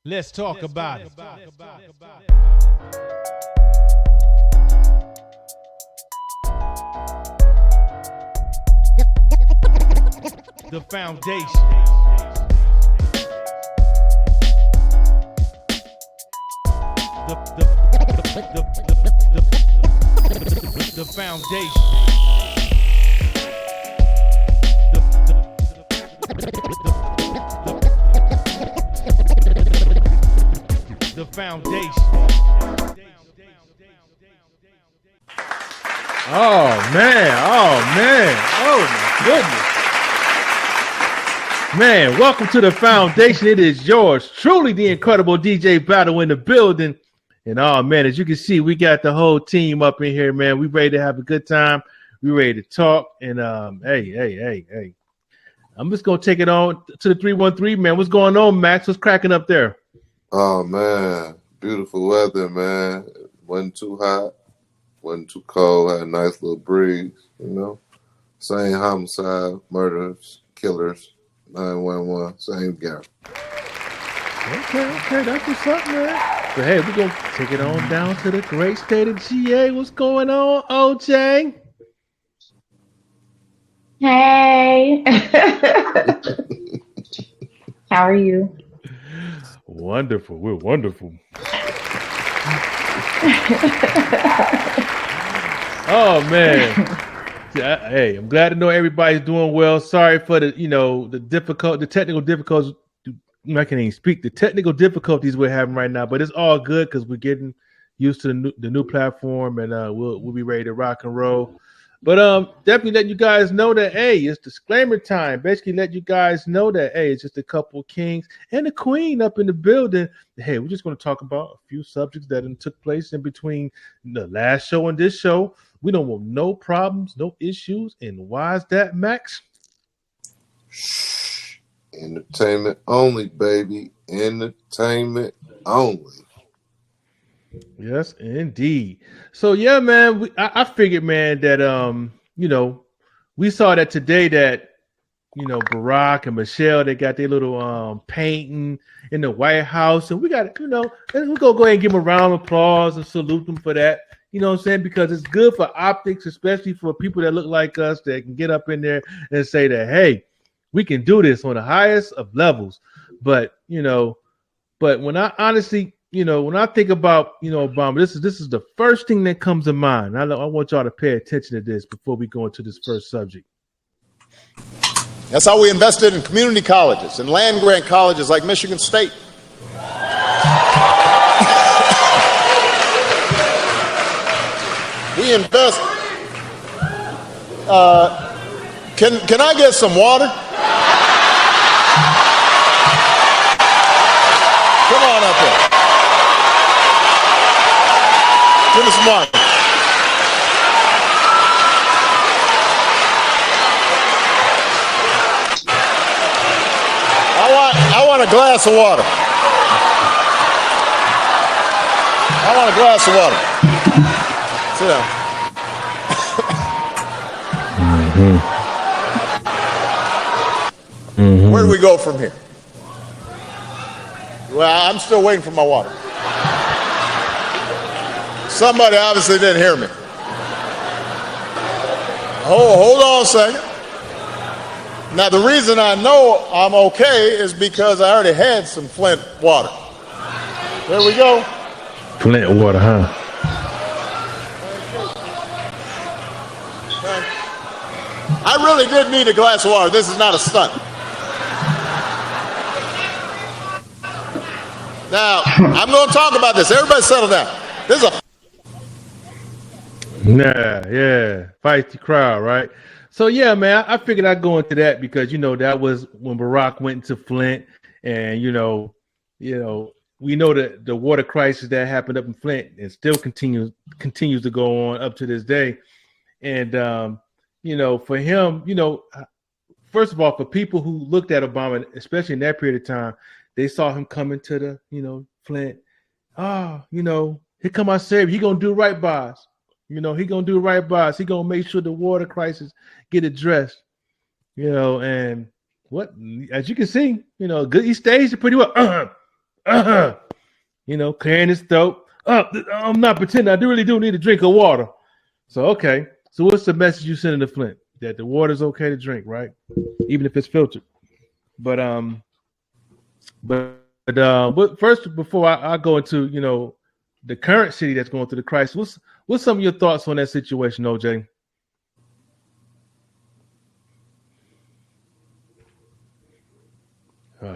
Let's talk about it. The foundation. The foundation. The foundation. Oh man, oh my goodness. Man, welcome to the foundation. It is yours, truly the incredible DJ Battle in the building. And oh man, as you can see, we got the whole team up in here, man. We ready to have a good time. We ready to talk. And hey. I'm just gonna take it on to the 313, man. What's going on, Max? What's cracking up there? Oh man, beautiful weather, man. Wasn't too hot, wasn't too cold. Had a nice little breeze, you know. Same homicide, murders, killers, 911, same gap. Okay, that's what's up, man. But hey, we're gonna take it on down to the great state of GA. What's going on, OJ? Hey. How are you? Wonderful. We're wonderful. Oh man. Hey, I'm glad to know everybody's doing well. Sorry for the technical difficulties. I can't even speak. The technical difficulties we're having right now, but it's all good because we're getting used to the new platform, and we'll be ready to rock and roll. But definitely let you guys know that, hey, it's disclaimer time. Basically let you guys know that, hey, it's just a couple of kings and a queen up in the building. Hey, we're just going to talk about a few subjects that took place in between the last show and this show. We don't want no problems, no issues. And why is that, Max? Shh. Entertainment only, baby. Entertainment only. Yes, indeed. So yeah, man, I figured, man, that we saw that today that Barack and Michelle, they got their little painting in the White House, and we got we're gonna go ahead and give them a round of applause and salute them for that. You know what I'm saying? Because it's good for optics, especially for people that look like us that can get up in there and say that, hey, we can do this on the highest of levels. But when I honestly, when I think about, Obama, this is the first thing that comes to mind. I want y'all to pay attention to this before we go into this first subject. That's how we invested in community colleges and land grant colleges like Michigan State. We invest. Can I get some water? Come on up here. Give me some water. I want a glass of water. I want a glass of water. Sit down. Where do we go from here? Well, I'm still waiting for my water. Somebody obviously didn't hear me. Hold on a second. Now, the reason I know I'm okay is because I already had some Flint water. There we go. Flint water, huh? I really did need a glass of water. This is not a stunt. Now, I'm going to talk about this. Everybody settle down. This is a... Yeah. Feisty crowd, right? So, yeah, man, I figured I'd go into that because, that was when Barack went to Flint. And, we know that the water crisis that happened up in Flint and still continues to go on up to this day. And, for him, first of all, for people who looked at Obama, especially in that period of time, they saw him coming to the, Flint. Here come our savior. He going to do right by us. He going to do right by us. He going to make sure the water crisis get addressed. And what, as you can see, good, he staged it pretty well. clearing his throat. I'm not pretending. I really do need a drink of water. So, okay. So what's the message you sending to Flint? That the water's okay to drink, right? Even if it's filtered. But first, before I go into, the current city that's going through the crisis, what's some of your thoughts on that situation, OJ?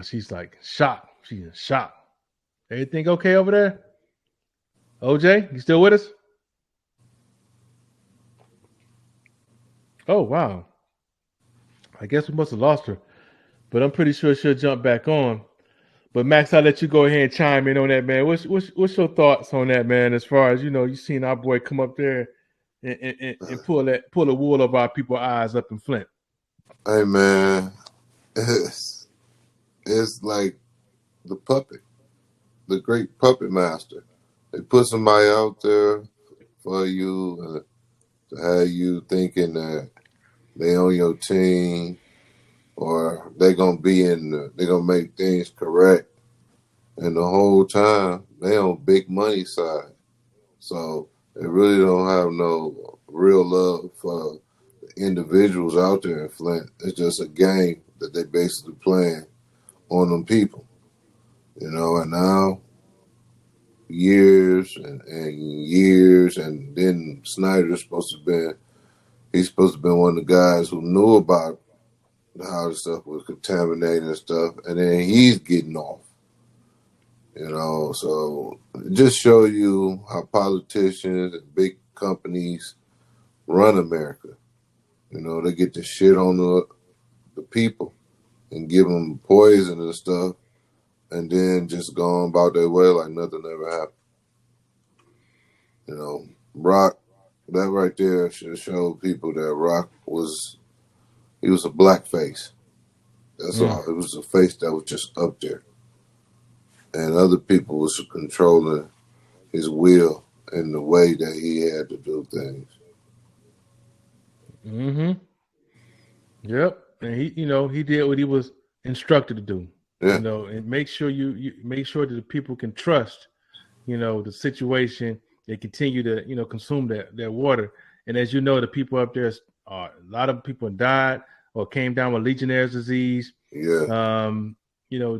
She's like shocked. She's in shock. Everything okay over there? OJ, you still with us? Oh, wow. I guess we must have lost her. But I'm pretty sure she'll jump back on. But Max, I'll let you go ahead and chime in on that, man. What's your thoughts on that, man? As far as you seen our boy come up there and pull the wool over our people's eyes up in Flint. Hey man, it's like the puppet, the great puppet master. They put somebody out there for you to have you thinking that they on your team or they're gonna make things correct. And the whole time they on big money side. So they really don't have no real love for the individuals out there in Flint. It's just a game that they basically playing on them people. And now years and years, and then Snyder's supposed to be one of the guys who knew about how the stuff was contaminated and stuff, and then he's getting off. So it just show you how politicians and big companies run America. They get the shit on the people and give them poison and stuff, and then just go on about their way like nothing ever happened. Rock, that right there should show people that Rock was a blackface. That's all. It was a face that was just up there. And other people was controlling his will and the way that he had to do things. Mm-hmm. Yep. And he did what he was instructed to do. Yeah. And make sure you make sure that the people can trust, the situation. They continue to, consume that water. And as you know, the people up there, a lot of people died or came down with Legionnaire's disease. Yeah.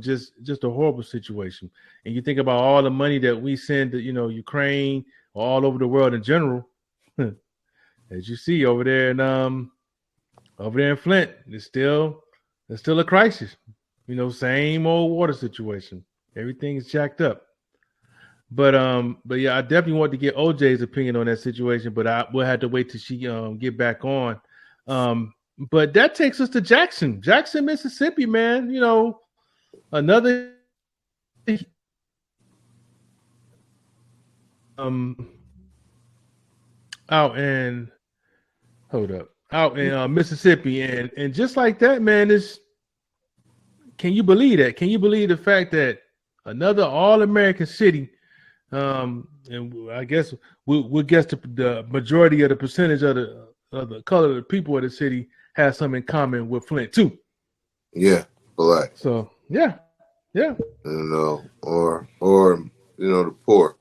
Just a horrible situation. And you think about all the money that we send to, Ukraine or all over the world in general. As you see over there in Flint, it's still a crisis. Same old water situation. Everything is jacked up. But yeah, I definitely want to get OJ's opinion on that situation, but we'll have to wait till she get back on. But that takes us to Jackson, Mississippi, man. Another out in Mississippi, and just like that, man, can you believe that? Can you believe the fact that another all-American city, and I guess we'll guess the majority of the percentage of the color of the people of the city has something in common with Flint too. Yeah, black. So yeah. Or the poor.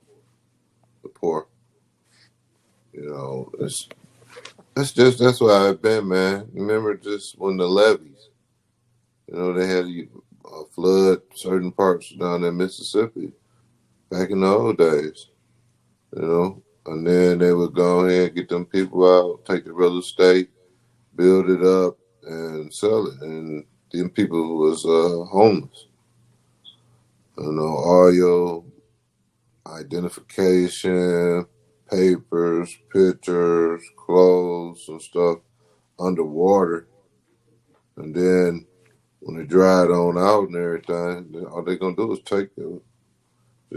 That's why I've been, man. Remember just when the levees, they had a flood certain parts down in Mississippi back in the old days, and then they would go ahead and get them people out, take the real estate, build it up, and sell it. And them people who was homeless. All your identification, papers, pictures, clothes, and stuff underwater. And then when it dried on out and everything, all they're going to do is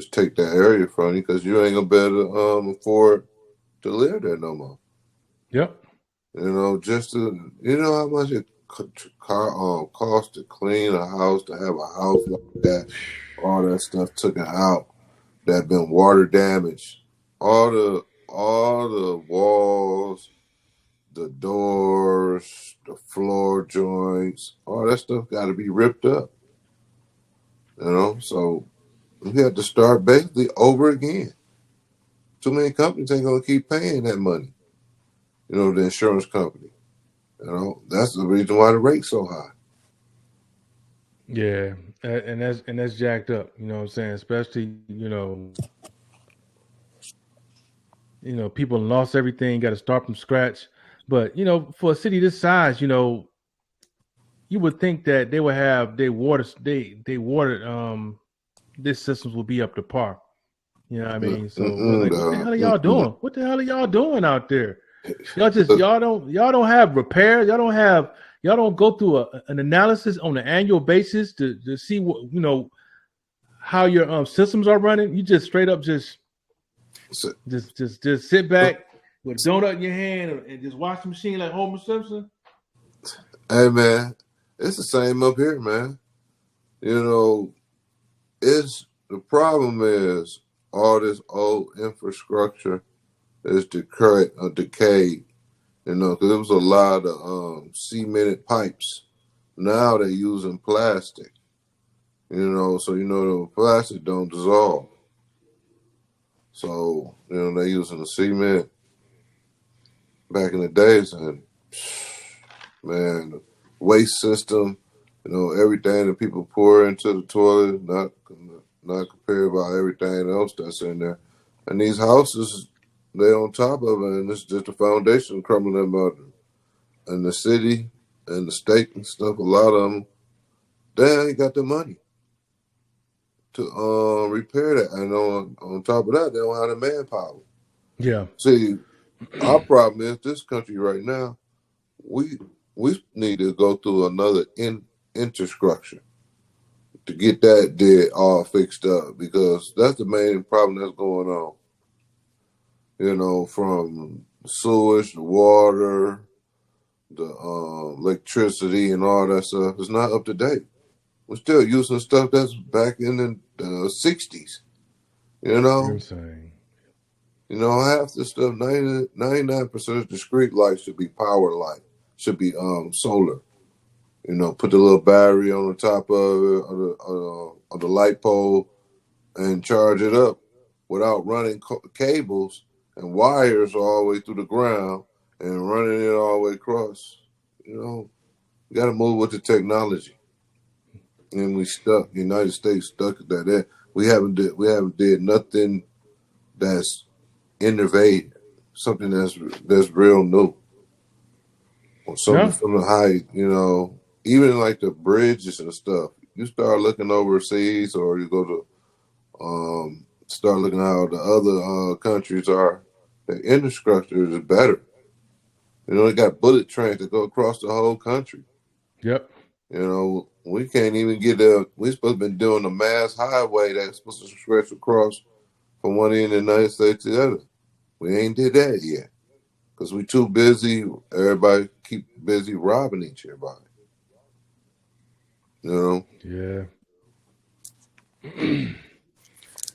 take that area from you because you ain't going to be able to afford to live there no more. Yep. Just to, how much it cost to clean a house, to have a house like that, all that stuff taken out that been water damaged. All the walls, the doors, the floor joints, all that stuff got to be ripped up. So We have to start basically over again. Too many companies ain't gonna keep paying that money. You know, the insurance company. You know, that's the reason why the rate's so high. Yeah, and that's jacked up. You know what I'm saying? Especially people lost everything, got to start from scratch. But for a city this size, you would think that they would have this systems will be up to par. You know what I mean? So like, what the hell are y'all doing? What the hell are y'all doing out there? Y'all don't have repairs. Y'all don't go through an analysis on an annual basis to see what how your systems are running. You just straight up just sit back with a donut in your hand and just watch the machine like Homer Simpson. Hey man, it's the same up here, man. You know, it's the problem is all this old infrastructure is decayed. You know, because there was a lot of cemented pipes. Now they're using plastic. You know, so the plastic don't dissolve. So they're using the cement back in the days, and man, the waste system. Everything that people pour into the toilet, not compared by everything else that's in there. And these houses, they on top of it, and it's just the foundation crumbling about it. And the city and the state and stuff, a lot of them, they ain't got the money to repair that. And on top of that, they don't have the manpower. Yeah. See, our problem is this country right now, we need to go through another infrastructure to get that dead all fixed up, because that's the main problem that's going on. From sewage, the water, the electricity, and all that stuff is not up to date. We're still using stuff that's back in the 60s. Insane. Half the stuff, 99% of the street lights should be power light, should be solar. Put the little battery on the top of it, of the light pole, and charge it up without running cables and wires all the way through the ground and running it all the way across. You got to move with the technology. And we stuck. The United States stuck at that. We haven't did nothing that's innovative, something that's real new. Or something from the height, even like the bridges and stuff. You start looking overseas, or you go to start looking how the other countries are. The infrastructure is better. They got bullet trains that go across the whole country. Yep. We can't even get there. We're supposed to be doing a mass highway that's supposed to stretch across from one end of the United States to the other. We ain't did that yet because we too busy. Everybody keep busy robbing each other. Yeah.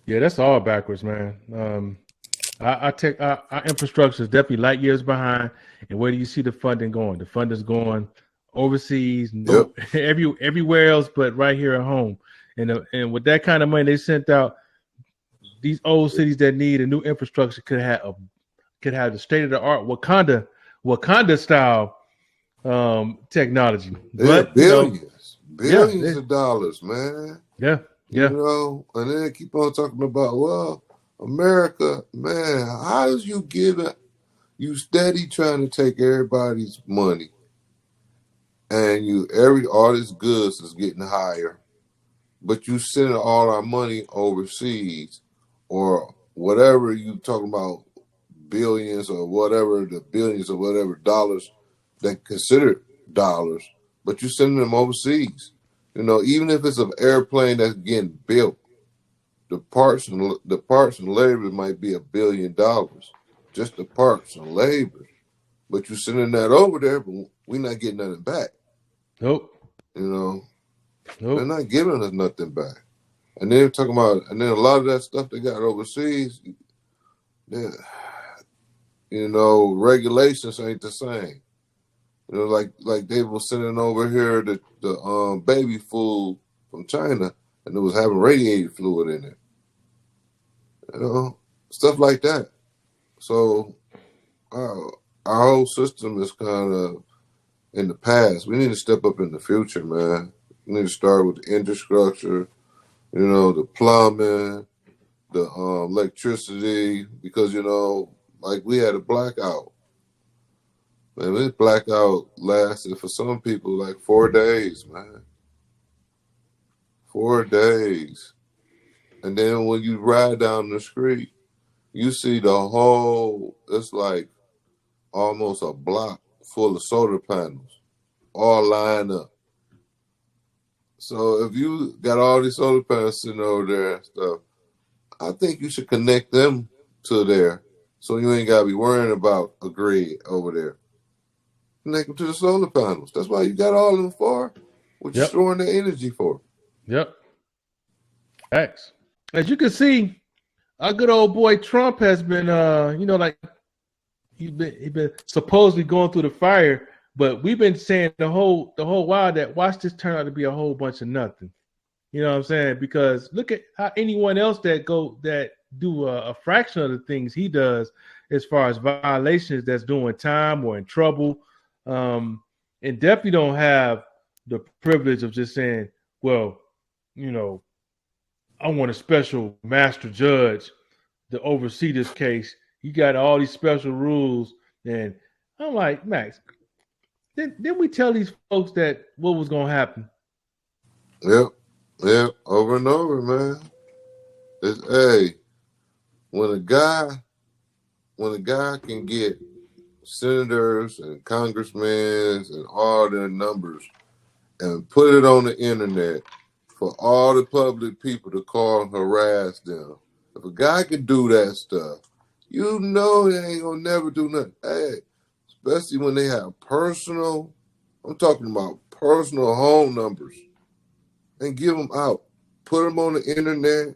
Yeah, that's all backwards, man. Our infrastructure is definitely light years behind. And where do you see the funding going? The funding's going overseas, everywhere else, but right here at home. And with that kind of money, they sent out these old cities that need a new infrastructure could have the state of the art Wakanda style technology. But billions of dollars, man. Yeah. And then keep on talking about, well, America, man, how is you steady trying to take everybody's money, and all this goods is getting higher, but you sending all our money overseas, or whatever you talking about, billions or whatever, the billions or whatever dollars that considered dollars, but you sending them overseas. Even if it's an airplane that's getting built, the parts and labor might be $1 billion, just the parts and labor. But you're sending that over there, but we're not getting nothing back. Nope. They're not giving us nothing back. And then talking about, and then a lot of that stuff they got overseas, regulations ain't the same. Like they were sending over here the baby food from China. and it was having radiated fluid in it. You know, stuff like that. So our whole system is kind of in the past. We need to step up in the future, man. We need to start with the infrastructure, you know, the plumbing, the electricity, because, you know, like we had a blackout. Man, this blackout lasted for some people like 4 days, man. 4 days. And then when you ride down the street, you see the whole, it's like almost a block full of solar panels all lined up. So if you got all these solar panels sitting over there and stuff, I think you should connect them to there so you ain't got to be worrying about a grid over there. Connect them to the solar panels. That's why you got all of them for. What you're storing the energy for. Yep. Thanks. As you can see, our good old boy Trump has been, you know, like he's been supposedly going through the fire, but we've been saying the whole while that watch this turn out to be a whole bunch of nothing. You know what I'm saying? Because look at how anyone else that do a fraction of the things he does as far as violations that's doing time or in trouble, and definitely don't have the privilege of just saying, well, you know, I want a special master judge to oversee this case. You got all these special rules. And I'm like, Max, didn't we tell these folks that what was going to happen? Yep, over and over, man. Hey, when a guy can get senators and congressmen and all their numbers and put it on the internet for all the public people to call and harass them. If a guy can do that stuff, you know they ain't gonna never do nothing. Hey, especially when they have personal, I'm talking about personal home numbers, and give them out. Put them on the internet,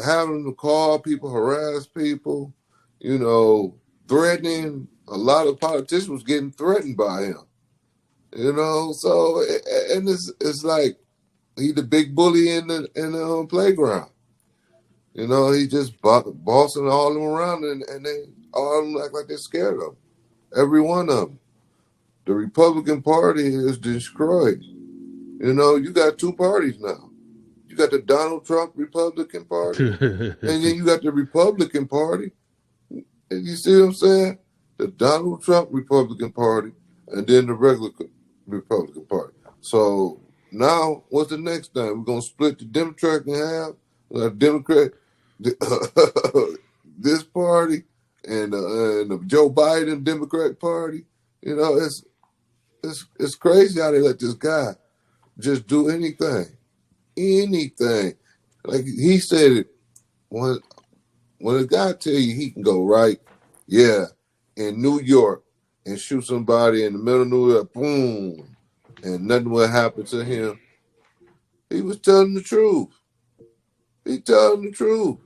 have them to call people, harass people, you know, threatening. A lot of politicians was getting threatened by him, you know. So, and it's like, he the big bully in the playground. You know, he just bossing all them around, and they all of them act like they're scared of him. Every one of them. The Republican Party is destroyed. You know, you got two parties now. You got the Donald Trump Republican Party, and then you got the Republican Party. And you see what I'm saying? The Donald Trump Republican Party, and then the regular Republican Party. So now, what's the next thing? We're gonna split the Democrat in half. Democrat, this party, and the Joe Biden Democrat Party. You know, it's crazy how they let this guy just do anything. Like he said it when a guy tell you he can go right, yeah, in New York and shoot somebody in the middle of New York, boom, and nothing will happen to him. He was telling the truth. He telling the truth.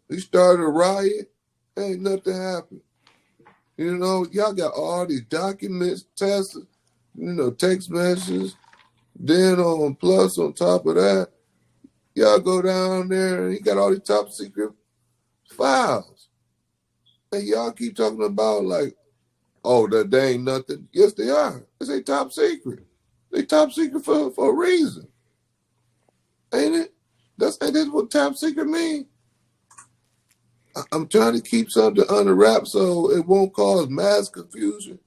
He started a riot, ain't nothing happened. You know, y'all got all these documents, tests, you know, text messages. Then plus on top of that, y'all go down there and he got all these top secret files. And y'all keep talking about like, oh, that they ain't nothing. Yes, they are. It's a top secret. They top secret for a reason. Ain't it? Ain't that what top secret mean? I'm trying to keep something under wraps so it won't cause mass confusion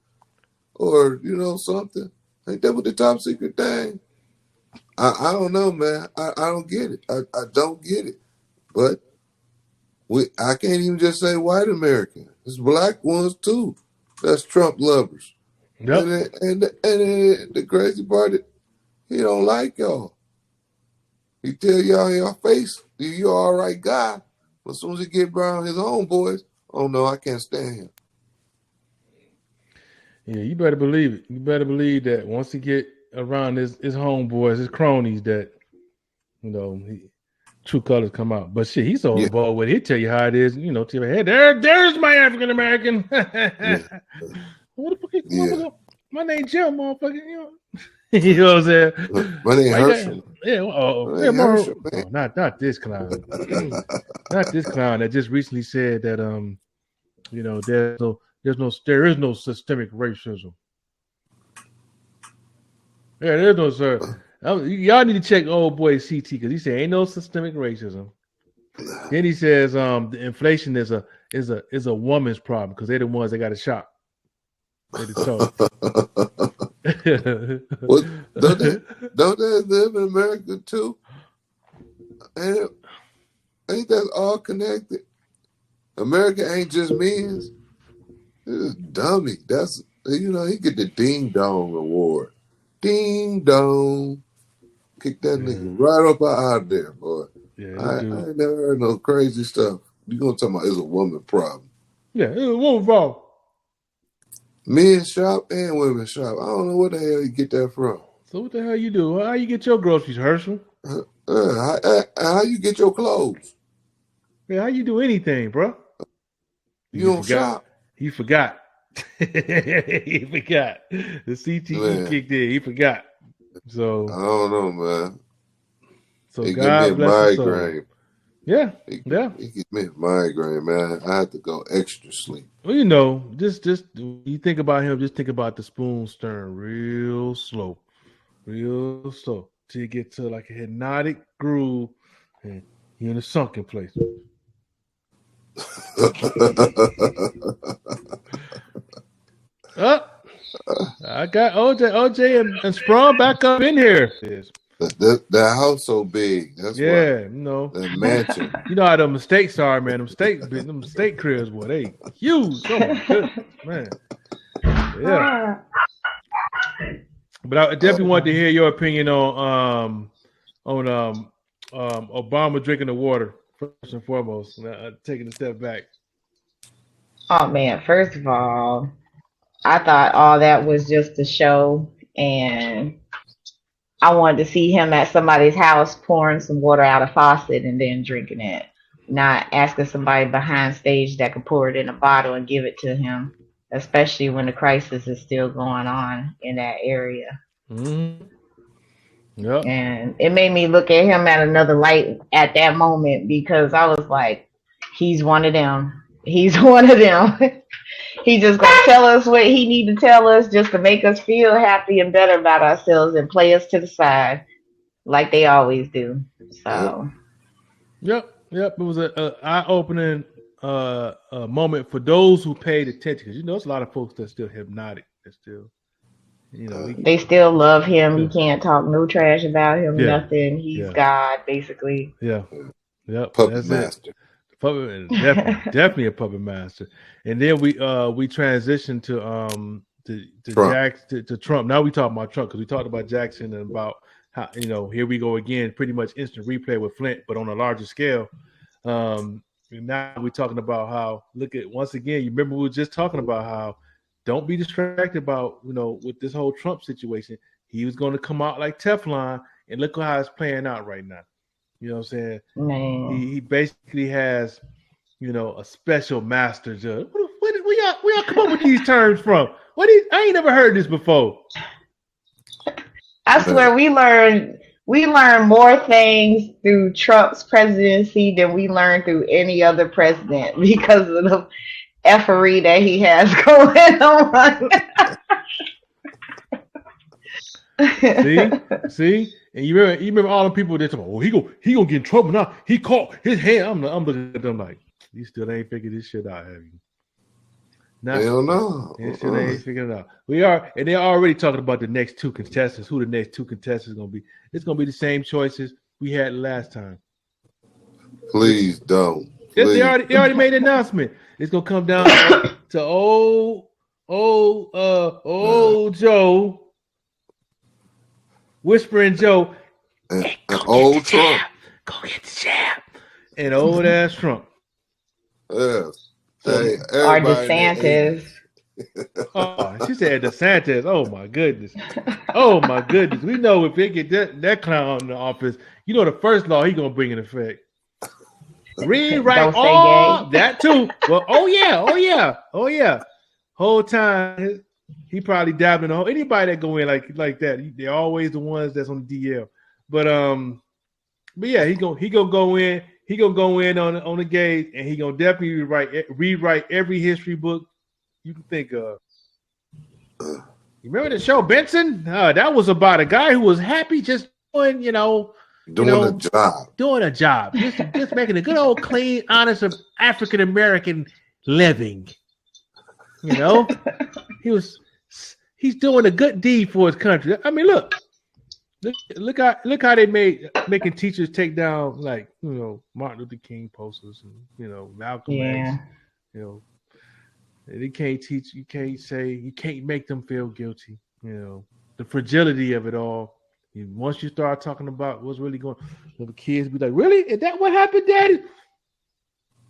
or, you know, something. Ain't that what the top secret thing? I don't know, man. I don't get it. I don't get it. But I can't even just say white American. It's black ones too. That's Trump lovers. Yep. And the crazy part is he don't like y'all. He tell y'all in your face, you all right guy. But as soon as he get around his own boys, oh no, I can't stand him. Yeah, you better believe it. You better believe that once he get around his homeboys, his cronies, that, you know, true colors come out. But shit, he's so involved with it. He'll tell you how it is. You know, tell you, hey, there's my African American. What the fuck? My name Jim, motherfucker. You know what I'm saying? My name Herschel. Yeah, Hey, Herschel, man. not this clown. Not this clown that just recently said that there is no systemic racism. Yeah, there's no sir. Y'all need to check old boy CT because he said ain't no systemic racism. Then he says the inflation is a woman's problem because they're the ones that got to shop. They're the Well, don't they live in America too? Ain't that all connected? America ain't just men's. This dummy. That's he get the ding dong award. Ding dong. Kick that nigga right up out of there, boy. Yeah, I ain't never heard no crazy stuff. You gonna talk about it's a woman problem. Yeah, it's a woman problem. Men shop and women shop. I don't know where the hell you get that from. So what the hell you do? How you get your groceries, Herschel? How you get your clothes? Yeah, how you do anything, bro? You don't shop. He forgot. He forgot. The CTE kicked in. He forgot. So I don't know, man. So it God give me a migraine. Yeah, It gives me a migraine, man. I have to go extra sleep. Well, just you think about him. Just think about the spoon stirring real slow, till you get to like a hypnotic groove, and you're in a sunken place. I got OJ and Sprung back up in here. That house so big. That's why. That mansion. You know how the mistakes are, man. Them mistake cribs, boy, they huge. Oh my goodness, man. Yeah. But I definitely want to hear your opinion on Obama drinking the water first and foremost. Taking a step back. Oh man, first of all, I thought all that was just a show, and I wanted to see him at somebody's house pouring some water out of faucet and then drinking it, not asking somebody behind stage that could pour it in a bottle and give it to him, especially when the crisis is still going on in that area. Mm-hmm. Yep. And it made me look at him at another light at that moment, because I was like, he's one of them. He's one of them. He's just going to tell us what he need to tell us just to make us feel happy and better about ourselves and play us to the side like they always do. So. Yep. It was an eye-opening moment for those who paid attention. Because, there's a lot of folks that's still hypnotic. That still, they still love him. You can't talk no trash about him, nothing. He's God, basically. Yeah. Yep. Puppet master. Definitely a puppet master. And then we transitioned to Trump. Now we talk about Trump because we talked about Jackson and about how here we go again, pretty much instant replay with Flint, but on a larger scale. And now we're talking about how once again. You remember we were just talking about how don't be distracted about with this whole Trump situation. He was going to come out like Teflon, and look how it's playing out right now. You know what I'm saying? Man. He basically has, a special master judge. Where y'all come up with these terms from? I ain't never heard this before. I swear we learned more things through Trump's presidency than we learned through any other president because of the effery that he has going on. See? And you remember all the people that talk about, he gonna get in trouble now. He caught his hand. I'm looking at them like, you still ain't figured this shit out, have you? Hell no. They still ain't figured it out. We are, and they're already talking about the next two contestants. Who the next two contestants gonna be? It's gonna be the same choices we had last time. Please don't. Please. They already made an announcement. It's gonna come down to old Joe. Whispering Joe, and old Trump. Go get the jab. And old ass Trump. Yeah. Hey, or DeSantis. She said DeSantis. Oh my goodness. We know if they get that clown in the office, the first law he gonna bring in effect. Rewrite all that too. Well, oh yeah. Whole time. He probably dabbed in the whole. Anybody that go in like that, they're always the ones that's on the DL. But yeah, he gonna go in. He gonna go in on the gauge, and he gonna definitely rewrite every history book you can think of. You remember the show Benson? That was about a guy who was happy just doing, doing a job, just making a good old clean, honest African American living. He's doing a good deed for his country. I mean, look how they making teachers take down Martin Luther King posters and Malcolm X. They can't teach. You can't make them feel guilty. The fragility of it all. And once you start talking about what's really going on, the kids be like, "Really? Is that what happened, Daddy?"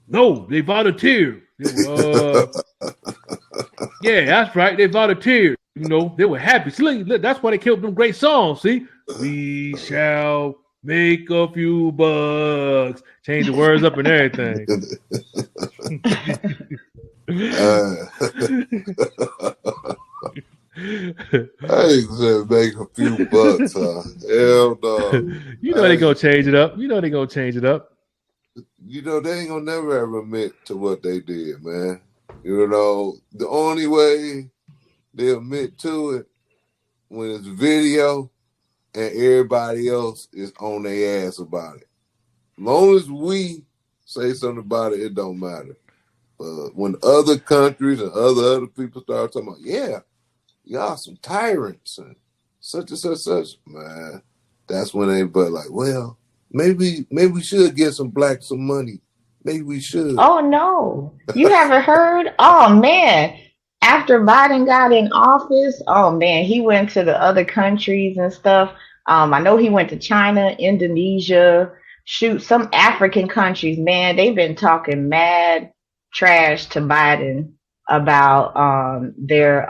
No, they volunteered. Yeah, that's right. They volunteered. They were happy. See, look, that's why they killed them great songs. See, we shall make a few bucks. Change the words up and everything. I ain't said make a few bucks, huh? Hell no. They gonna change it up. They ain't gonna never ever admit to what they did, man. The only way they admit to it when it's video and everybody else is on their ass about it. As long as we say something about it, it don't matter. But when other countries and other people start talking about, yeah, y'all some tyrants and such, man, that's when they like, well, maybe we should give some blacks some money. Maybe we should. Oh no. You haven't heard? Oh man. After Biden got in office, oh man, he went to the other countries and stuff. I know he went to China, Indonesia, some African countries, man. They've been talking mad trash to Biden about their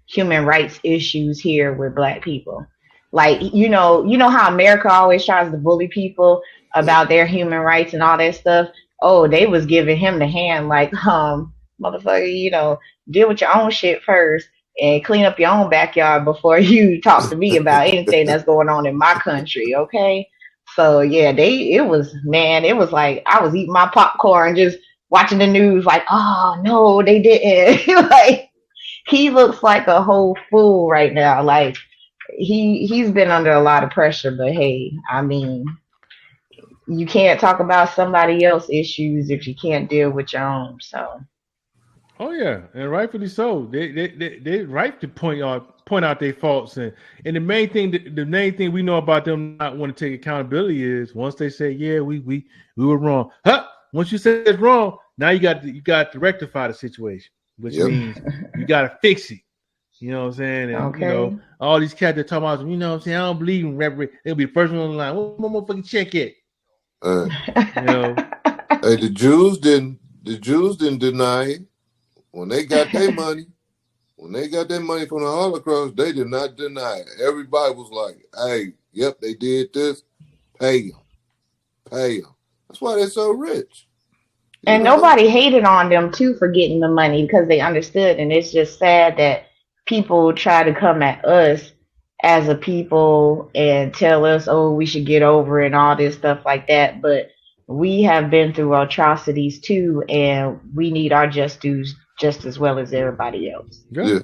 human rights issues here with black people. Like, you know how America always tries to bully people about their human rights and all that stuff. Oh, they was giving him the hand like, motherfucker, deal with your own shit first and clean up your own backyard before you talk to me about anything that's going on in my country, okay? So yeah, it was like I was eating my popcorn just watching the news like, oh no, they didn't. Like, he looks like a whole fool right now. Like, he's been under a lot of pressure, but hey, I mean, you can't talk about somebody else's issues if you can't deal with your own. So. Oh yeah, and rightfully so. They right to point out their faults, and the main thing we know about them not want to take accountability is once they say, yeah, we were wrong. Once you say it's wrong, now you got to rectify the situation, which means you got to fix it. You know what I'm saying? And, okay. All these cats that talk about, you know what I'm saying? I don't believe in referee. They'll be the first one on the line. What motherfucking check it? Hey, the Jews didn't deny it. When they got their money, from the Holocaust, they did not deny it. Everybody was like, hey, yep, they did this. Pay them. That's why they're so rich. And nobody hated on them, too, for getting the money because they understood. And it's just sad that people try to come at us as a people and tell us, oh, we should get over it and all this stuff like that. But we have been through atrocities, too, and we need our just dues just as well as everybody else. Yeah.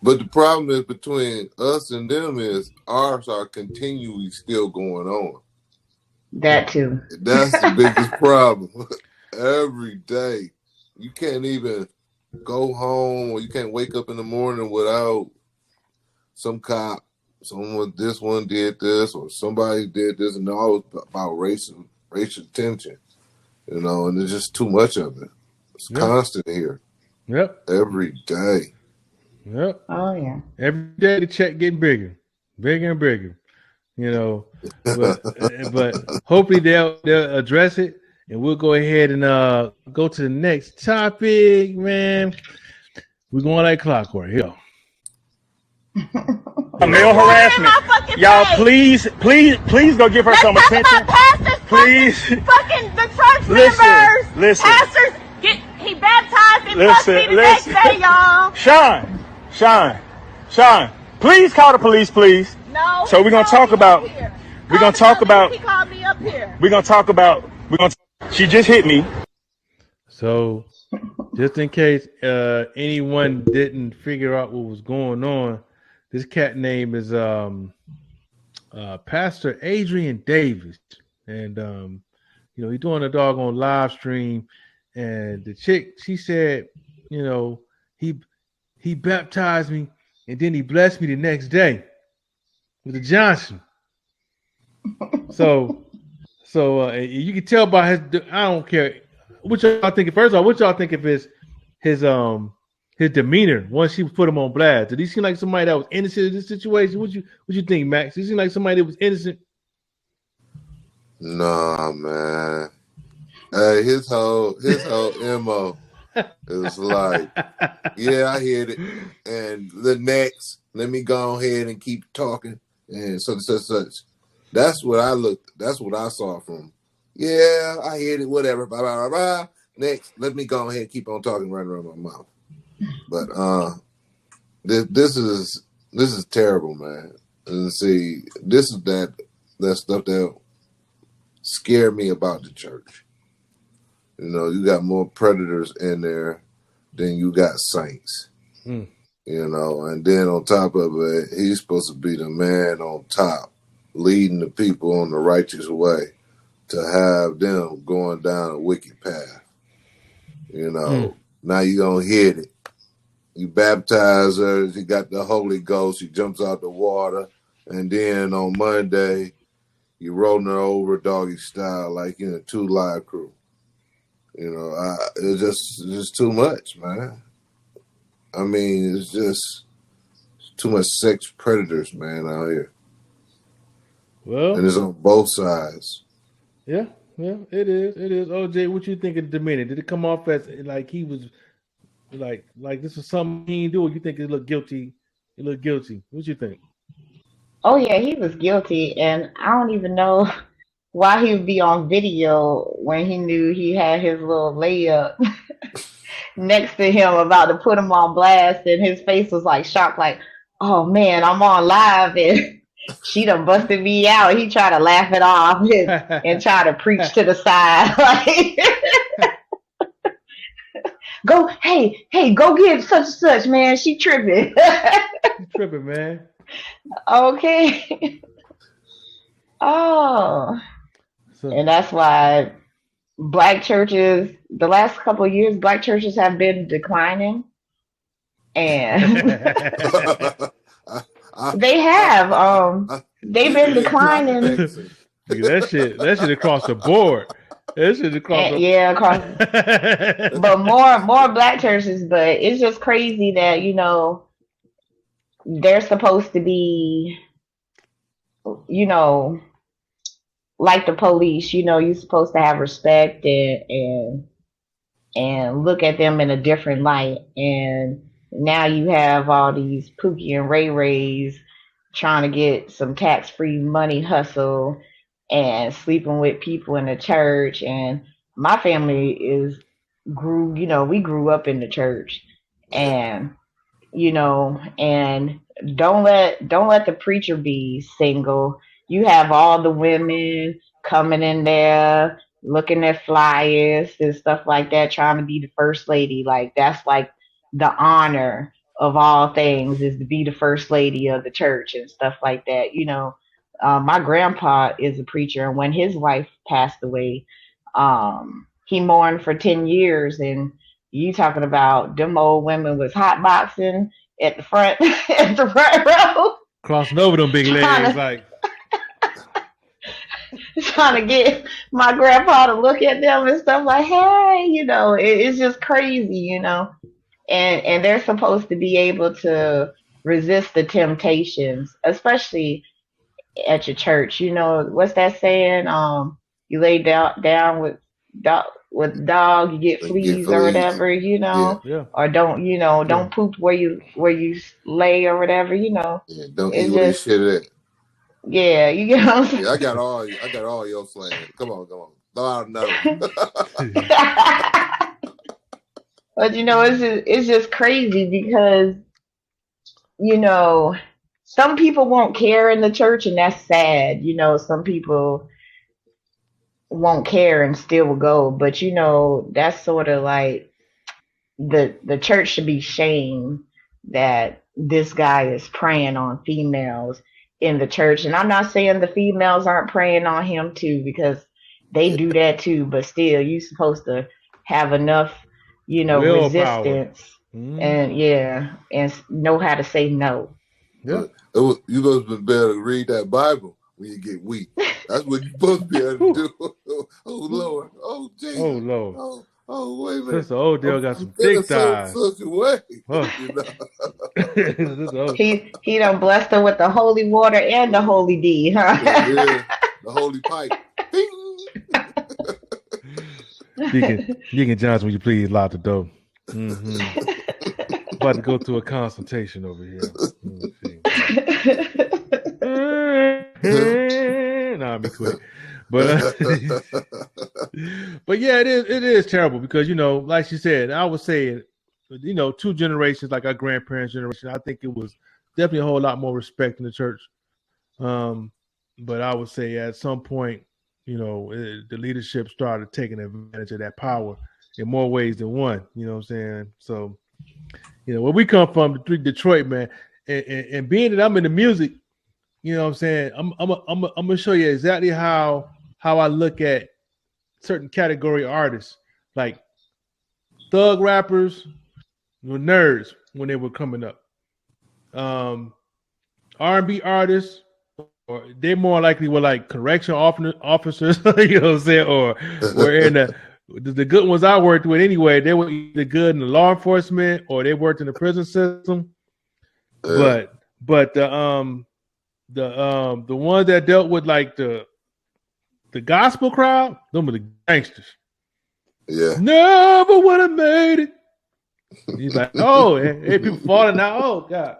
But the problem is between us and them is ours are continually still going on. That too. That's the biggest problem. Every day. You can't even go home or you can't wake up in the morning without some cop, this one did this or somebody did this, and all about racial tension. And there's just too much of it. It's constant here. Yep. Every day. Yep. Oh yeah. Every day the check getting bigger and bigger. But hopefully they'll address it, and we'll go ahead and go to the next topic, man. We're going like clockwork. Here. Male harassment. Y'all, please go give her some attention. Please. Fucking the church members. Listen. Pastors. He baptized in custody the next day, y'all. Sean, please call the police, please. No. So we're gonna talk about. We're gonna talk about. He called me up here. We're gonna talk about. She just hit me. So, just in case anyone didn't figure out what was going on, this cat name is Pastor Adrian Davis, and he's doing a doggone live stream, and the chick, she said, he baptized me, and then he blessed me the next day with a Johnson. So you can tell by his. I don't care what y'all think. First of all, what y'all think of his demeanor once she put him on blast? Did he seem like somebody that was innocent in this situation? What you think, Max? Did he seem like somebody that was innocent? Nah, man. Hey, his whole MO is like, yeah, I hear it, and the next, let me go ahead and keep talking, and such. That's what I saw from. Yeah, I hear it. Whatever. Blah, blah, blah, blah. Next, let me go ahead and keep on talking right around my mouth. But this is terrible, man. And see, this is that stuff that scared me about the church. You got more predators in there than you got saints. And then on top of it, he's supposed to be the man on top, leading the people on the righteous way, to have them going down a wicked path. Now you gonna hit it. You baptize her, she got the Holy Ghost, she jumps out the water, and then on Monday, you rolling her over doggy style like in a 2 Live Crew. It's just too much, man. I mean, it's just too much sex predators, man, out here. Well, and it's on both sides. Yeah, it is. OJ, what you think of the demeanor? Did it come off as like he was like this was something he didn't do, or you think it looked guilty? It looked guilty. What you think? Oh yeah, he was guilty, and I don't even know why he would be on video when he knew he had his little layup next to him about to put him on blast, and his face was like shocked, like, oh man, I'm on live and she done busted me out. He tried to laugh it off and try to preach to the side. Like, go get such and such, man. She tripping. You tripping, man. Okay. Oh. And that's why black churches, the last couple of years, black churches have been declining. And they have. They've been declining. That shit across the board. That shit across the yeah, across. But more black churches, but it's just crazy that, they're supposed to be, like the police, you're supposed to have respect and look at them in a different light. And now you have all these Pookie and Ray Rays trying to get some tax-free money hustle and sleeping with people in the church. And my family we grew up in the church, and and don't let the preacher be single. You have all the women coming in there looking at flyers and stuff like that, trying to be the first lady. Like, that's like the honor of all things, is to be the first lady of the church and stuff like that. My grandpa is a preacher, and when his wife passed away, he mourned for 10 years. And you talking about them old women was hotboxing at the front row, crossing over them big legs, like trying to get my grandpa to look at them and stuff, like, hey, it's just crazy, and they're supposed to be able to resist the temptations, especially at your church. What's that saying? You lay down with dog, you get fleas or whatever, Yeah. or don't poop where you lay or whatever, Yeah, don't eat where you shit at. Yeah, you get what I'm saying? Yeah, I got all your slang. Come on. Throw out another one. But it's just crazy because some people won't care in the church, and that's sad. Some people won't care and still will go, but that's sort of like the church should be shamed that this guy is preying on females in the church. And I'm not saying the females aren't preying on him too, because they do that too, but still you're supposed to have enough Willpower. resistance and know how to say no. Yeah. You supposed to be able to read that Bible when you get weak. That's what you're supposed to be able to do. Oh Lord. Oh Jesus. Oh Lord. Oh wait a minute. Sister Odell got some thick thighs. Such a way. He done blessed her with the holy water and the holy D, huh? Yeah, the holy pipe. Deacon Johnson, will you please lock the door? Mm-hmm. About to go through a consultation over here. Nah, I'll be quick. But yeah, it is terrible because like she said, I would say, 2 generations, like our grandparents' generation, I think it was definitely a whole lot more respect in the church. But I would say at some point, the leadership started taking advantage of that power in more ways than one. You know what I'm saying? So, where we come from, Detroit, man, and being that I'm in the music, you know what I'm saying, I'm gonna show you exactly how I look at certain category artists, like thug rappers were nerds when they were coming up. R&B artists, or they more likely were like correctional officers, you know what I'm saying, or in the good ones I worked with anyway. They were either good in the law enforcement or they worked in the prison system. But the ones that dealt with like the gospel crowd, them are the gangsters. Yeah. Never would have made it. He's like, oh, hey, people falling out. Oh, God.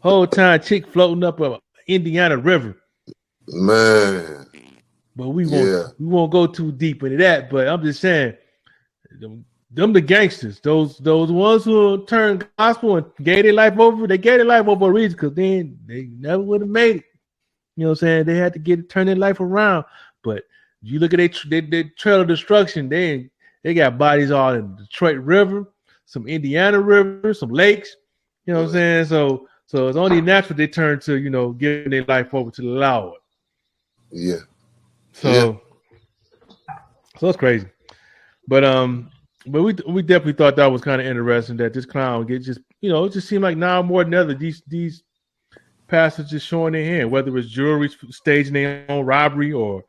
Whole time chick floating up a Indiana River. Man. But we won't go too deep into that. But I'm just saying, them the gangsters. Those ones who turned gospel and gave their life over, they gave their life over a reason, because then they never would have made it. You know what I'm saying? They had to turn their life around. But you look at their trail of destruction, they got bodies all in the Detroit River, some Indiana River, some lakes. You know what I'm saying? So it's only natural they turn to, giving their life over to the Lord. Yeah. So it's crazy. But we definitely thought that was kind of interesting that this clown it just seemed like now more than ever these pastors just showing their hand, whether it's jewelry staging their own robbery or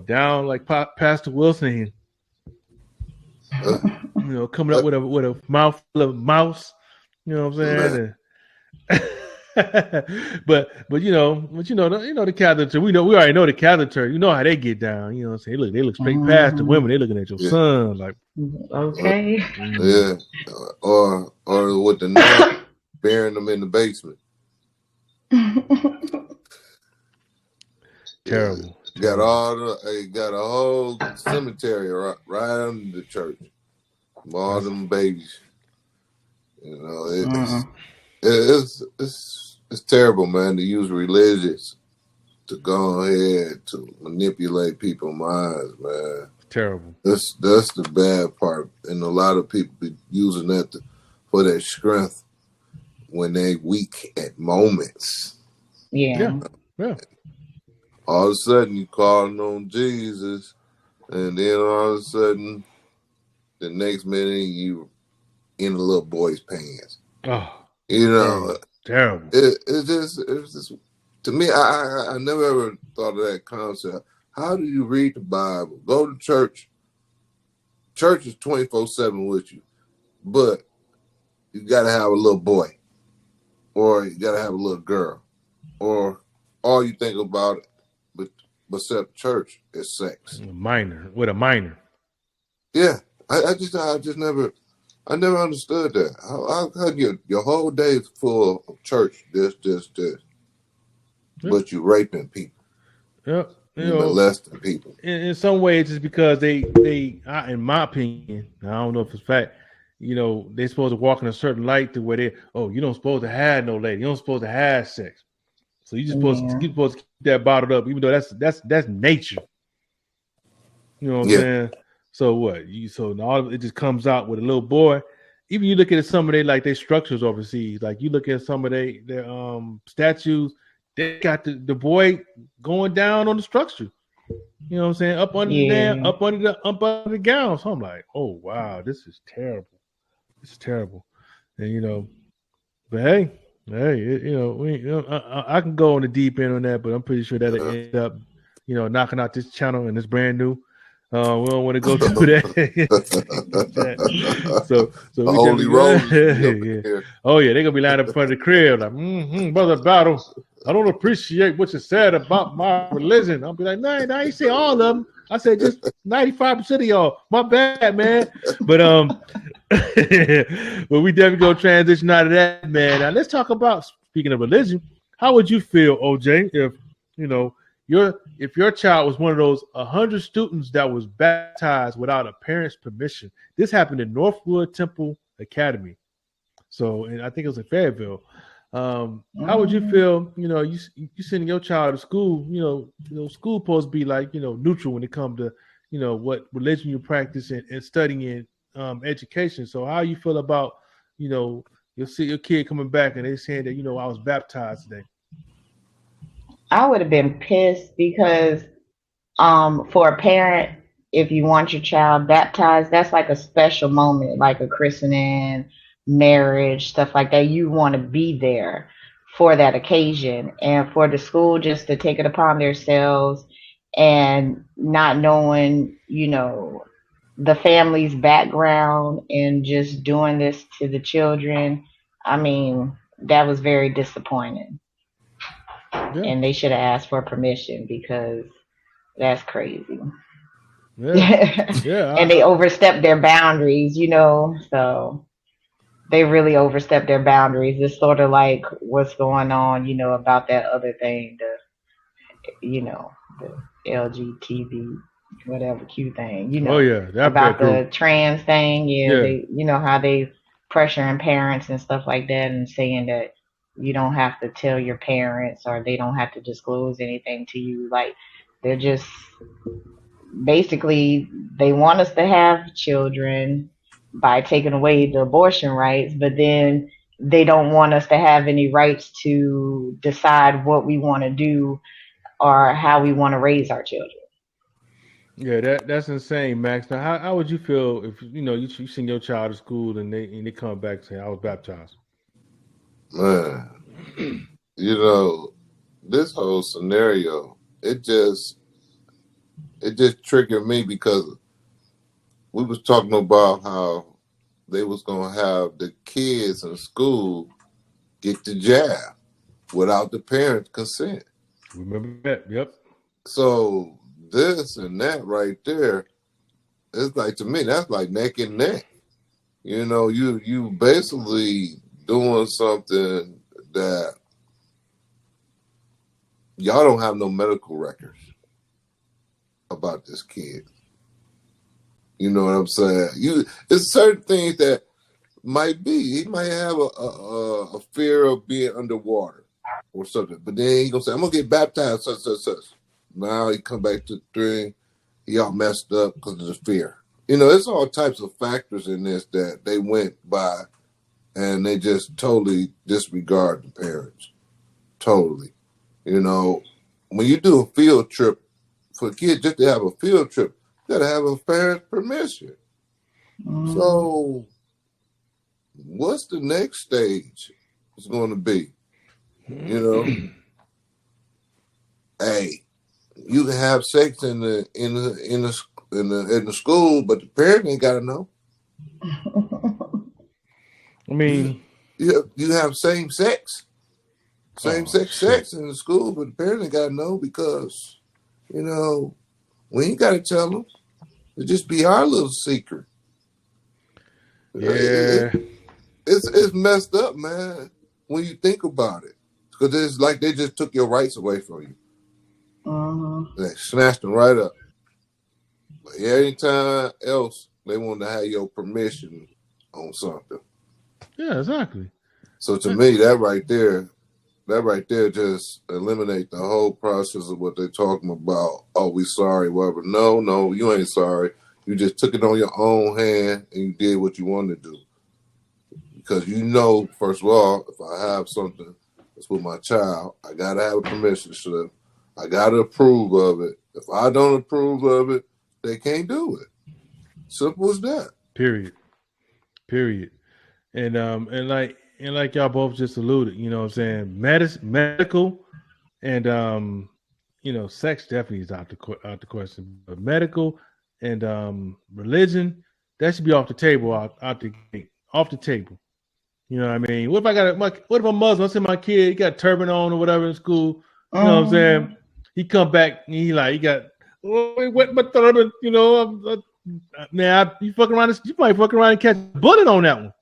down like Pastor Wilson, coming up with a mouthful of mouse. You know what I'm saying? but the Catholic Church. We already know the Catholic Church. You know how they get down. You know what I'm saying? They look straight past the women. They looking at your son like, okay. Yeah, or with the nun burying them in the basement. Terrible. Got a whole cemetery right under the church. All them babies. It's terrible, man, to use religious to go ahead to manipulate people's minds, man. Terrible. That's the bad part, and a lot of people be using that for their strength when they weak at moments. Yeah. All of a sudden, you calling on Jesus, and then all of a sudden, the next minute you in a little boy's pants. Oh, terrible. It's just to me. I never ever thought of that concept. How do you read the Bible? Go to church. Church is 24/7 with you, but you got to have a little boy, or you got to have a little girl, or all you think about except church is sex. A minor. Yeah, I never understood that. How your whole day is full of church, this, but you raping people. Yep. You molesting people. In some ways, it's because they, in my opinion, I don't know if it's fact, they're supposed to walk in a certain light to where you don't supposed to have no lady, you don't supposed to have sex. So you're supposed to keep that bottled up, even though that's nature. You know what I'm saying? So what? So all it just comes out with a little boy. Even you look at some of their structures overseas. Like you look at some of their statues, they got the boy going down on the structure. You know what I'm saying? Up under the gown. So I'm like, oh wow, this is terrible. This is terrible. And but hey, I can go on the deep end on that, but I'm pretty sure that'll end up, knocking out this channel and it's brand new. We don't want to go through that. so we Holy Rollers. yeah. Oh yeah, they're gonna be lined up in front of the crib like, Brother Battle. I don't appreciate what you said about my religion. I'll be like, no, I ain't say all of them. I said just 95% of y'all. My bad, man. But but we definitely gonna transition out of that, man. Now let's talk about, speaking of religion. How would you feel, OJ, if if your child was one of those 100 students that was baptized without a parent's permission? This happened in Northwood Temple Academy. So, and I think it was in Fayetteville. How would you feel? You sending your child to school. School supposed to be like neutral when it comes to what religion you practice and studying education. So, how you feel about you'll see your kid coming back and they saying that I was baptized today? I would have been pissed because for a parent, if you want your child baptized, that's like a special moment, like a christening, marriage, stuff like that. You want to be there for that occasion. And for the school just to take it upon themselves and not knowing, the family's background and just doing this to the children, I mean, that was very disappointing. Yeah. And they should have asked for permission because that's crazy. Yeah. And they overstepped their boundaries, so they really overstepped their boundaries. It's sort of like what's going on, about that other thing, the LGBT, whatever Q thing, Oh yeah, about the trans thing. Yeah. They, how they pressuring parents and stuff like that and saying that you don't have to tell your parents or they don't have to disclose anything to you. Like, they're just basically, they want us to have children by taking away the abortion rights, but then they don't want us to have any rights to decide what we want to do or how we want to raise our children. Yeah, that's insane, Max. Now, how would you feel if you send your child to school and they come back saying I was baptized? Man, this whole scenario, it just triggered me because we was talking about how they was gonna have the kids in school get the jab without the parents' consent. Remember that? Yep. So this and that right there, it's like, to me, that's like neck and neck. You basically doing something that y'all don't have no medical records about this kid. You know what I'm saying? It's certain things that might be. He might have a fear of being underwater or something. But then he gonna say, I'm gonna get baptized, such. Now he come back to the thing, he all messed up because of the fear. It's all types of factors in this that they went by and they just totally disregard the parents. Totally. When you do a field trip, for a kid just to have a field trip, you gotta have a parent's permission. So what's the next stage is going to be? Hey, you can have sex in the school, but the parent ain't gotta know. I mean, you have same sex sex in the school, but the parent ain't gotta know because we ain't gotta tell them. It just be our little secret. Yeah, it's messed up, man. When you think about it, because it's like they just took your rights away from you. They snatched them right up. But anytime else they want to have your permission on something. Yeah, exactly. So to me, that right there just eliminate the whole process of what they're talking about. Oh, we sorry, whatever. No, you ain't sorry. You just took it on your own hand and you did what you wanted to do. Because you know, first of all, if I have something that's with my child, I gotta have a permission slip. I gotta approve of it. If I don't approve of it, they can't do it. Simple as that. Period. And like y'all both just alluded, you know what I'm saying? Medical and sex definitely is out the question. But medical and religion, that should be off the table, out the gate, off the table. You know what I mean? What if I'm Muslim? I see my kid, he got a turban on or whatever in school. You know what I'm saying? He come back and he got what my turban, man, you fucking around, you might fuck around and catch a bullet on that one.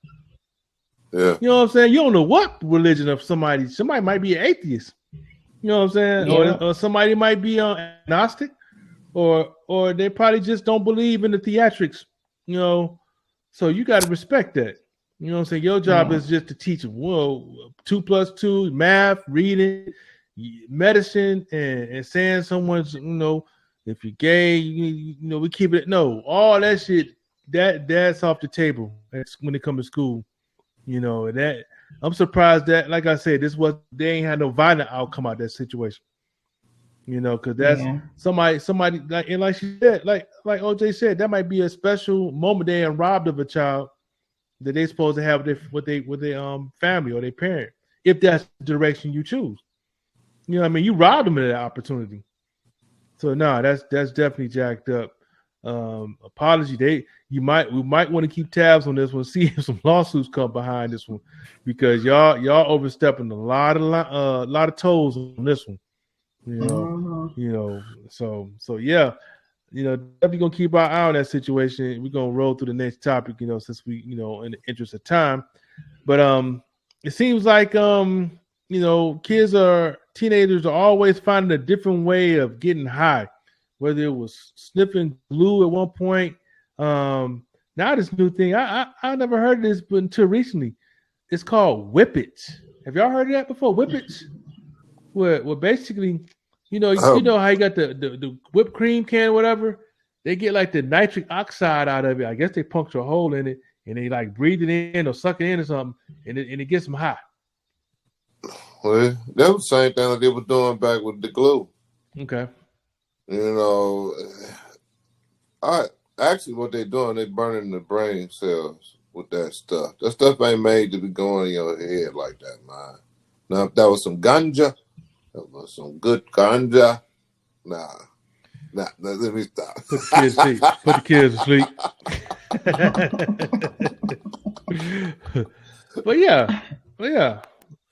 Yeah. You know what I'm saying? You don't know what religion of somebody might be an atheist. You know what I'm saying? Yeah. Or somebody might be agnostic, or they probably just don't believe in the theatrics. So you got to respect that. You know what I'm saying? Your job is just to teach them. 2 + 2, math, reading, medicine, and saying someone's, if you're gay, we keep it. No, all that shit, that's off the table. That's when it comes to school. That I'm surprised that, like I said, they ain't had no violent outcome out of that situation. Because that's somebody like she said, like OJ said, that might be a special moment they robbed of a child that they supposed to have with their family or their parent, if that's the direction you choose. You know what I mean? You robbed them of that opportunity. So no, that's definitely jacked up. Apology. We might want to keep tabs on this one, see if some lawsuits come behind this one, because y'all overstepping a lot of toes on this one. So yeah, definitely gonna keep our eye on that situation. We're gonna roll through the next topic, since we, in the interest of time. But it seems like teenagers are always finding a different way of getting high, whether it was sniffing glue at one point. Now this new thing, I never heard of this but until recently. It's called Whippets. Have y'all heard of that before? Whippets? Where basically, you know how you got the whipped cream can or whatever? They get like the nitric oxide out of it. I guess they puncture a hole in it and they like breathe it in or suck it in or something, and it gets them high. Well, that was the same thing that they were doing back with the glue. Okay. Actually what they're doing, they burning the brain cells with that stuff. That stuff ain't made to be going in your head like that, man. Now, if that was some ganja, that was some good ganja. Nah, let me stop. Put the kids to sleep. But yeah.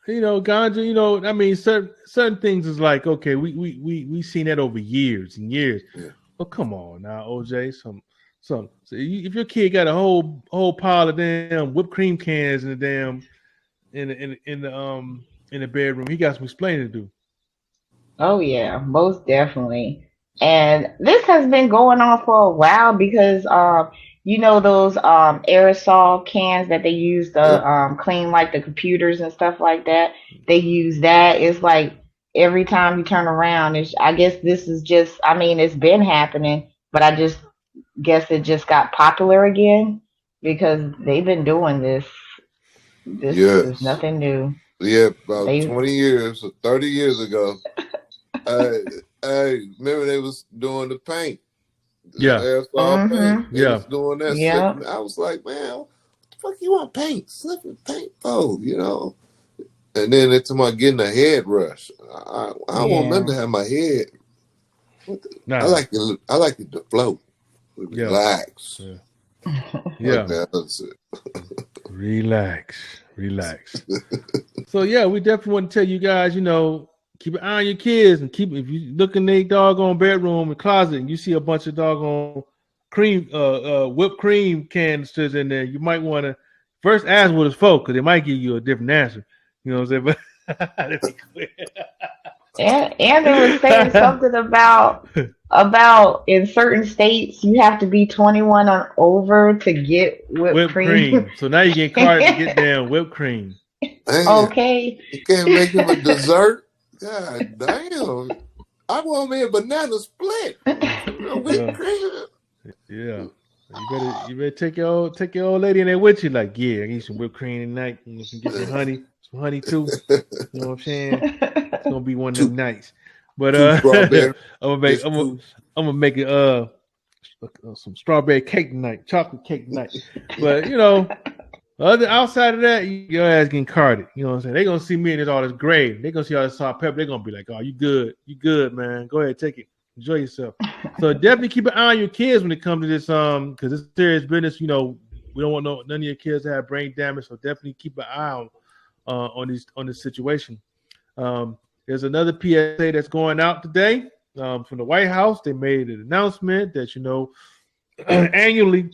Ganja, I mean, certain things is like, okay, we seen that over years and years. Yeah. Well, come on now, OJ. So if your kid got a whole pile of damn whipped cream cans in the damn in the bedroom, he got some explaining to do. Oh yeah, most definitely. And this has been going on for a while because those aerosol cans that they use to clean like the computers and stuff like that. They use that. It's like every time you turn around, I guess this is just, I mean, it's been happening, but I just guess it just got popular again because they've been doing this. This is nothing new. Yeah, about 20 years or 30 years ago. I remember they was doing the paint. Aerosol paint. They was doing that. Yeah. I was like, man, what the fuck you want paint? Slipping paint for, And then it's about getting a head rush. I don't want nothing to have my head. I like it to float. Relax. Yeah. That's it. Relax. So yeah, we definitely want to tell you guys, keep an eye on your kids and if you look in their doggone bedroom and closet and you see a bunch of doggone whipped cream canisters in there, you might want to first ask what it's for, because they might give you a different answer. You know what I'm saying? But And they were saying something about in certain states you have to be 21 and over to get whipped cream. So now you get carded to get damn whipped cream. Man, Okay. you can't make him a dessert. God damn! I want me a banana split. Whipped cream. Yeah. You better take your old lady in there with you. Like, yeah, I need some whipped cream tonight. You can get some honey too. You know what I'm saying? It's gonna be one of them nights. But I'm gonna make it some strawberry cake tonight, chocolate cake tonight. But you know, outside of that, your ass getting carded. You know what I'm saying? They gonna see me and all this gravy. They gonna see all this salt pepper. They gonna be like, "Oh, you good, man. Go ahead, take it, enjoy yourself." So definitely keep an eye on your kids when it comes to this, because it's serious business. You know, we don't want none of your kids to have brain damage. So definitely keep an eye on this situation. There's another PSA that's going out today from the White House. They made an announcement that annually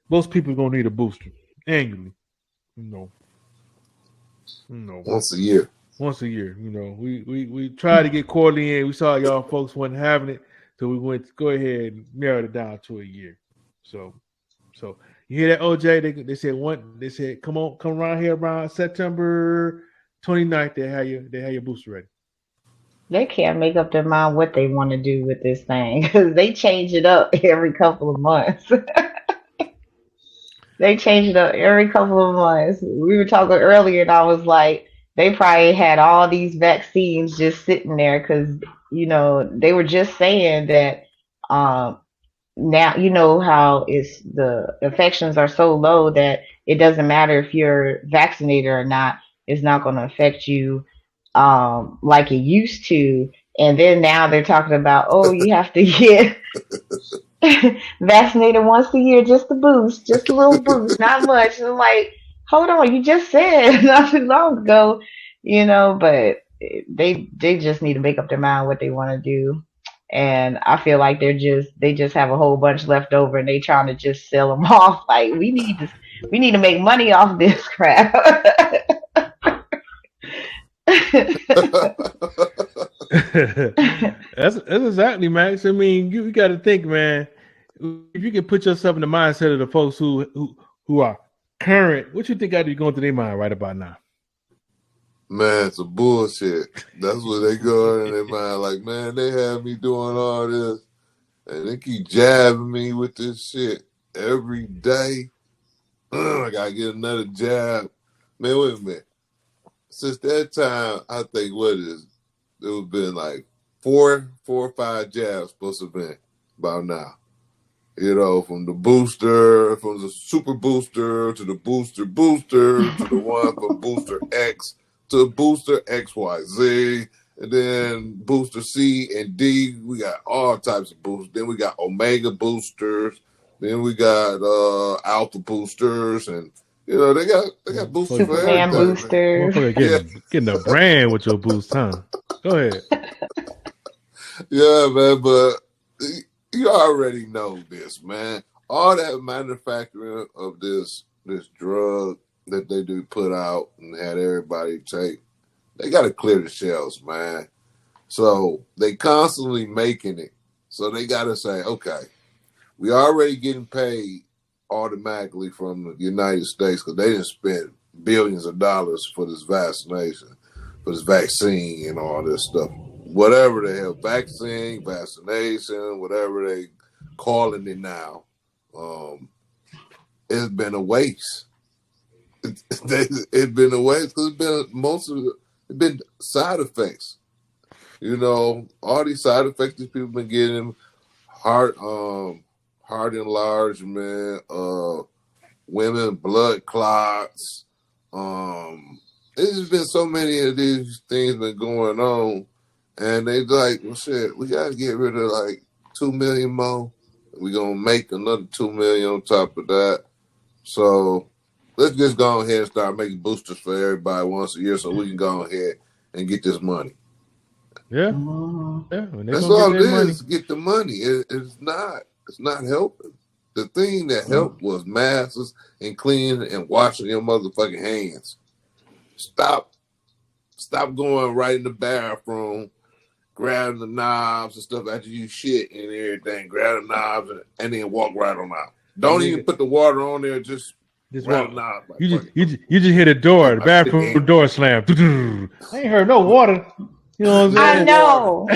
most people are gonna need a booster annually. Once a year. You know, we tried to get quarterly in. We saw y'all folks wasn't having it, so we went to go ahead and narrow it down to a year. So you hear that, OJ? They said come around here around September 29th. They have your booster ready. They can't make up their mind what they want to do with this thing because they change it up every couple of months. They change it up every couple of months. We were talking earlier, and I was like, they probably had all these vaccines just sitting there because, you know, they were just saying that now, you know, how the infections are so low that it doesn't matter if you're vaccinated or not. It's not going to affect you like it used to. And then now they're talking about, oh, you have to get vaccinated once a year, just a boost, just a little boost, not much. And I'm like, hold on, you just said not too long ago, you know, but they just need to make up their mind what they want to do. And I feel like they just have a whole bunch left over and they trying to just sell them off. Like we need to make money off this crap. That's exactly, Max. I mean, you got to think, man. If you can put yourself in the mindset of the folks who are current, what you think got to be going through their mind right about now? Man, it's a bullshit. That's what they go in their mind. Like, man, they have me doing all this, and they keep jabbing me with this shit every day. I gotta get another jab. Man, wait a minute. Since that time, I think it was been like four or five jabs supposed to have been about now. You know, from the booster, from the super booster to the booster to the one from booster X to booster XYZ, and then booster C and D. We got all types of boosters. Then we got Omega boosters. Then we got Alpha boosters, and you know they got boosters for everything. Boosters. Getting a brand with your boost, huh? Go ahead. Yeah, man, but you already know this, man. All that manufacturing of this drug that they do put out and had everybody take, they got to clear the shelves, man. So they constantly making it. So they got to say, okay, we already getting paid automatically from the United States because they didn't spend billions of dollars for this vaccination, for this vaccine and all this stuff. Whatever they have, vaccination, whatever they calling it now, it's been a waste. It's been a waste because it's been side effects. You know, all these side effects that people been getting, heart enlargement, women blood clots. There's just been so many of these things been going on. And they like, well, shit, we got to get rid of like 2 million more. We're going to make another 2 million on top of that. So let's just go ahead and start making boosters for everybody once a year so we can go ahead and get this money. Yeah. That's all it is, get the money. It's not helping. The thing that helped was masks and cleaning and washing your motherfucking hands. Stop Stop going right in the bathroom, grabbing the knobs and stuff after you shit and everything. Grab the knobs and then walk right on out. Don't even put the water on there. Just grab the knobs. Like, you just hit a door, the bathroom door slam. I ain't heard no water. You know what I'm saying? I know.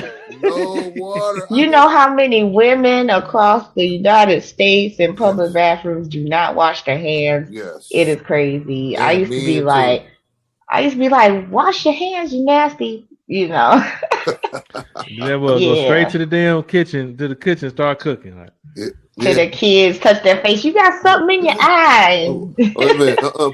No water. You know how many women across the United States in public bathrooms do not wash their hands? Yes. It is crazy. And I used to be like, wash your hands, you nasty, you know. Go straight to the damn kitchen, start cooking. Like. To the kids, touch their face. You got something in your eye.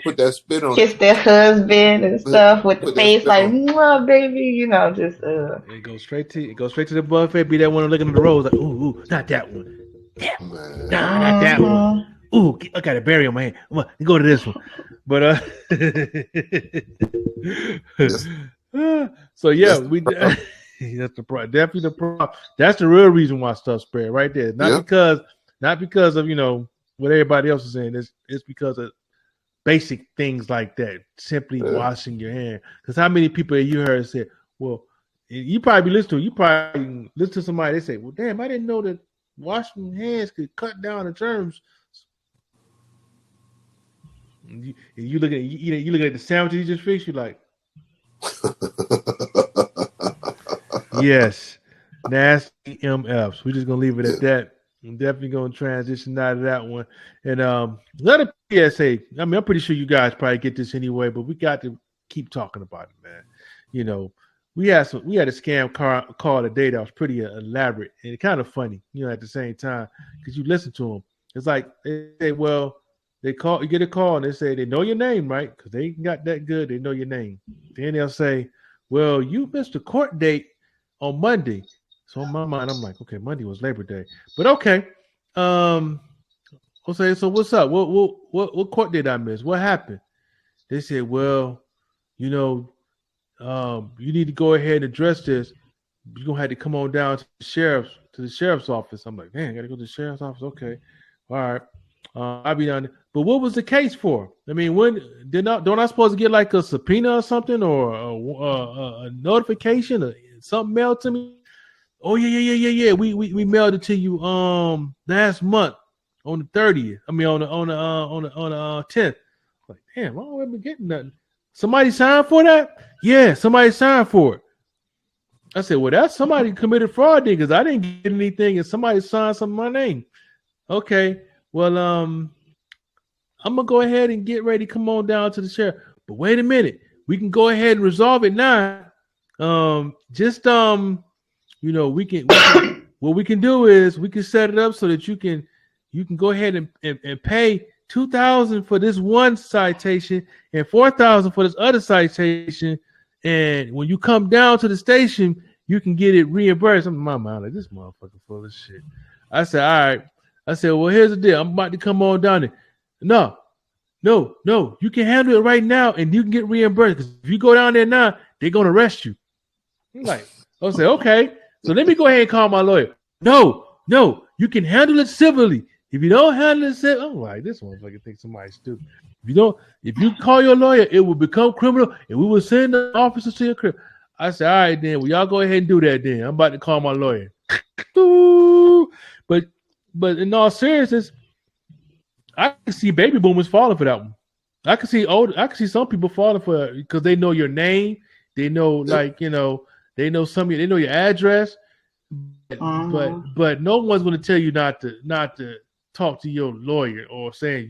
Put that spit on. Kiss their husband and stuff with the face like, "Mwah, baby," you know, just. It goes straight to the buffet. Be that one looking at the rolls like, ooh, not that one. Damn, not that one. Ooh, I got a berry on my hand. Come on, go to this one. But so yeah, we. That's the problem. Definitely the problem. That's the real reason why stuff spread right there. Not because of what everybody else is saying. It's because of basic things like that. Simply washing your hand. Because how many people you heard say, well, you probably listen to somebody. They say, well, damn, I didn't know that washing hands could cut down the germs. You look at the sandwiches you just fixed. You're like. Yes, nasty MFs. We're just gonna leave it at that. I'm definitely gonna transition out of that one. And another PSA. I mean, I'm pretty sure you guys probably get this anyway, but we got to keep talking about it, man. We had a scam call today that was pretty elaborate and kind of funny, at the same time, because you listen to them. It's like they say, well, you get a call and they say they know your name, right? Because they got that good, they know your name. Then they'll say, well, you missed a court date on Monday. So in my mind, I'm like, okay, Monday was Labor Day, but okay. I'll say, so what's up? What court did I miss? What happened? They said, well, you need to go ahead and address this. You're gonna have to come on down to the sheriff's office. I'm like, man, I gotta go to the sheriff's office. Okay, all right. I'll be down there. But what was the case for? I mean, don't I supposed to get like a subpoena or something, or a notification or something mailed to me? Oh yeah. We mailed it to you last month on the 30th. I mean on the 10th. Like, damn, I don't been getting nothing. Somebody signed for that? Yeah, somebody signed for it. I said, well, that's somebody committed fraud because I didn't get anything and somebody signed something in my name. Okay, well, I'm gonna go ahead and get ready to come on down to the sheriff. But wait a minute, we can go ahead and resolve it now. We can what we can do is we can set it up so that you can go ahead and pay $2,000 for this one citation and $4,000 for this other citation. And when you come down to the station, you can get it reimbursed. I'm in my mind like, this motherfucker full of shit. I said, all right. I said, well, here's the deal. I'm about to come on down there. No. You can handle it right now and you can get reimbursed. Because if you go down there now, they're going to arrest you. I'm like, I said, okay. So let me go ahead and call my lawyer. No, you can handle it civilly. If you don't handle it civilly, I'm like, this motherfucker thinks somebody's stupid. If you call your lawyer, it will become criminal and we will send the officers to your crib. I said, all right, then. Well, y'all go ahead and do that then. I'm about to call my lawyer. But in all seriousness, I can see baby boomers falling for that one. I can see some people falling for it because they know your name. They know, they know they know your address. But no one's going to tell you not to talk to your lawyer or saying